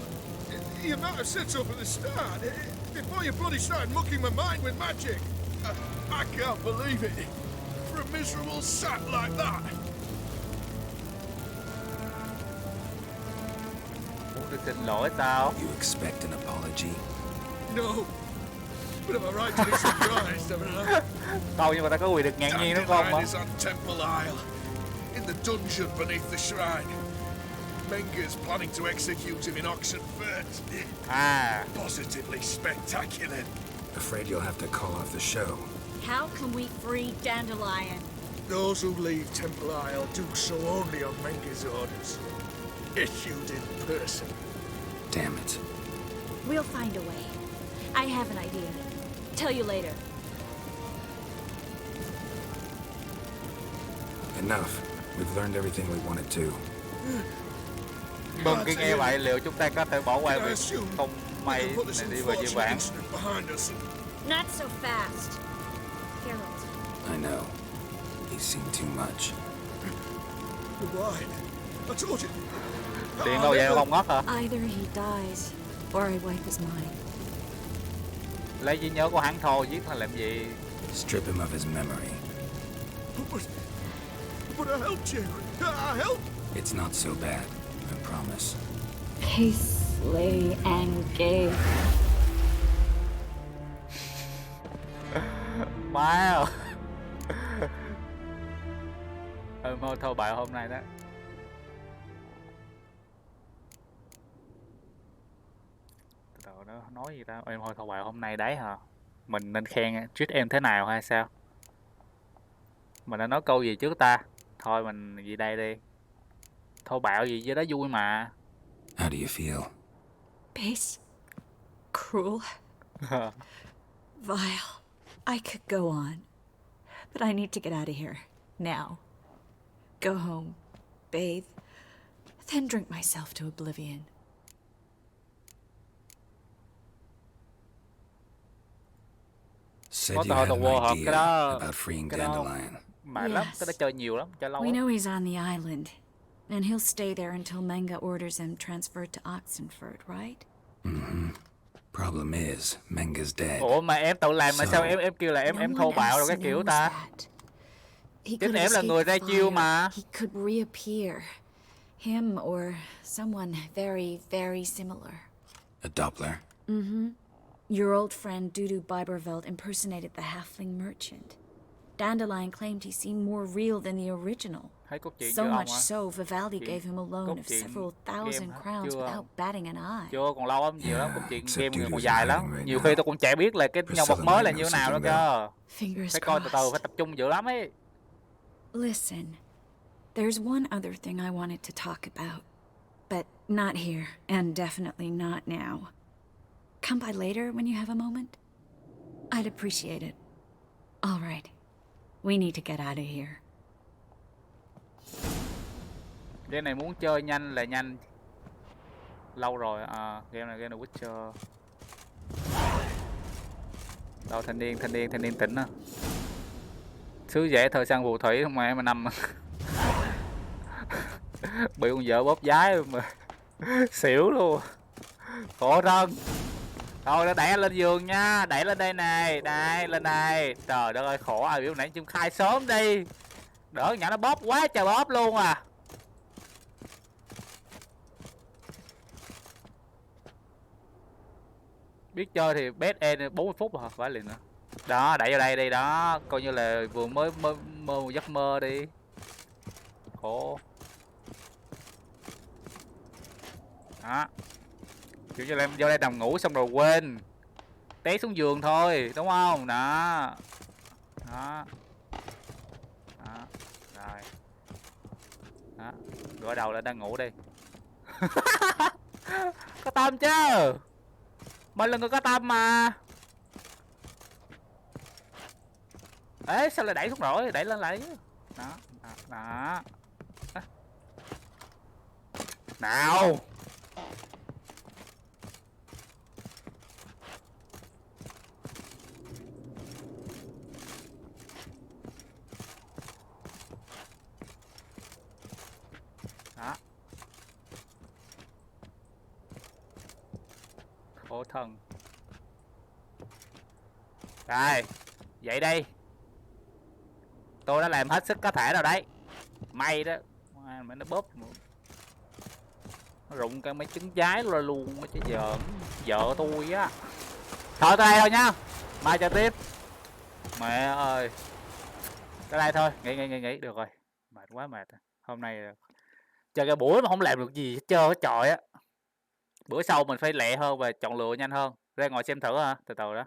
You might have said so from the start, before you bloody started mucking my mind with magic. I can't believe it. For a miserable sap like that. Muốn được xin lỗi sao? You expect an apology? No. But am I right to be surprised, haven't I? Đâu nhưng mà ta có quyền được ngạc nhiên đúng không? Dandelion is on Temple Isle, in the dungeon beneath the shrine. Menga's planning to execute him in Oxenfurt. Positively spectacular. Afraid you'll have to call off the show. How can we free Dandelion? Those who leave Temple Isle do so only on Menga's orders, issued in person. Damn it. We'll find a way. I have an idea. Tell you later. Enough. We've learned everything we wanted to. Mừng khi nghe vậy, liệu chúng ta có thể bỏ qua việc không may này đi về như bạn? Not so fast. Geralt. I know. He's seen too much. Why? I told you. Tiền đâu vậy không ngất hả? Either he dies, or I wipe his mind. Lấy trí nhớ của hắn thôi, giết hắn làm gì? Strip him of his memory. But I helped you. I helped. It's not so bad, I promise. Slay and gay. Wow. Thôi thâu bại hôm nay đó. Từ đó nói gì ta? Em thôi thâu bại hôm nay đấy hả? Mình nên khen treat em thế nào hay sao? Mình đã nói câu gì trước ta? Thôi mình gì đây đi. Thô bạo gì với đó vui mà. How do you feel? Base. Cruel. Vile. I could go on. But I need to get out of here. Now. Go home. Bathe. Then drink myself to oblivion. Said you had an idea about freeing Dandelion. Mệt lắm, cái đó chơi nhiều lắm, chơi lâu We lắm. know he's on the island. And he'll stay there until Menga orders him transferred to Oxenfurt, right? Mm-hmm. Problem is, Menga's dead. Ủa mà em tự làm mà sao em kêu là em thô bạo rồi cái kiểu ta? Chính em là người ra chiêu mà. He could reappear. Him or someone very, very similar. A Doppler? Mm-hmm. Your old friend Dudu Biberveld impersonated the halfling merchant. Dandelion claimed he seemed more real than the original. So much so, Vivaldi gave him a loan of several thousand crowns without batting an eye. Chưa, còn lâu lắm, nhiều lắm, câu chuyện game còn dài lắm. Nhiều khi tôi cũng chả biết là cái nhân vật mới là như thế nào đó cơ. Phải coi từ từ, phải tập trung dữ lắm ấy. Listen, there's one other thing I wanted to talk about. But not here, and definitely not now. Come by later when you have a moment. I'd appreciate it. All right. We need to get out of here. Game này muốn chơi nhanh là nhanh. Lâu rồi, game này Witcher. Đâu thanh niên tỉnh á. Sứ dễ thời sang phù thủy không mà em nằm. Bị con vợ bóp giái mà. Xỉu luôn. Khổ thân. Thôi nó đẩy lên giường nha, đẩy lên đây này, đây lên đây. Trời đất ơi khổ, ai biểu nãy chim khai sớm đi. Đỡ nhỏ nó bóp quá trời bóp luôn à. Biết chơi thì best end 40 phút hả? Phải liền nữa. Đó, đẩy vào đây đi đó, coi như là vừa mới mơ một giấc mơ đi. Khổ. Đó. Kiểu như là em vô đây nằm ngủ xong rồi quên. té xuống giường thôi, đúng không? Đó. Đó. Đó. Rồi. Đó. Gõ đầu là đang ngủ đi. Có tâm chứ. Mình là người có tâm mà. Ê, sao lại đẩy xuống rồi? Đẩy lên lại. Đó. Đó. Đó. Nào. Đó. Khổ thân. Rồi, dậy đi. Tôi đã làm hết sức có thể rồi đấy. May đó. Mày nó bóp. Nó rụng cái mấy trứng trái rồi luôn chứ giỡn. Vợ tôi á. Thôi tới đây thôi nha. Mai chơi tiếp. Mẹ ơi. Tới đây thôi. Nghỉ. Được rồi. Mệt quá mệt. Hôm nay chơi cái buổi mà không làm được gì hết trơn hết trọi á. Bữa sau mình phải lẹ hơn và chọn lựa nhanh hơn. Ra ngồi xem thử ha. Từ từ đó.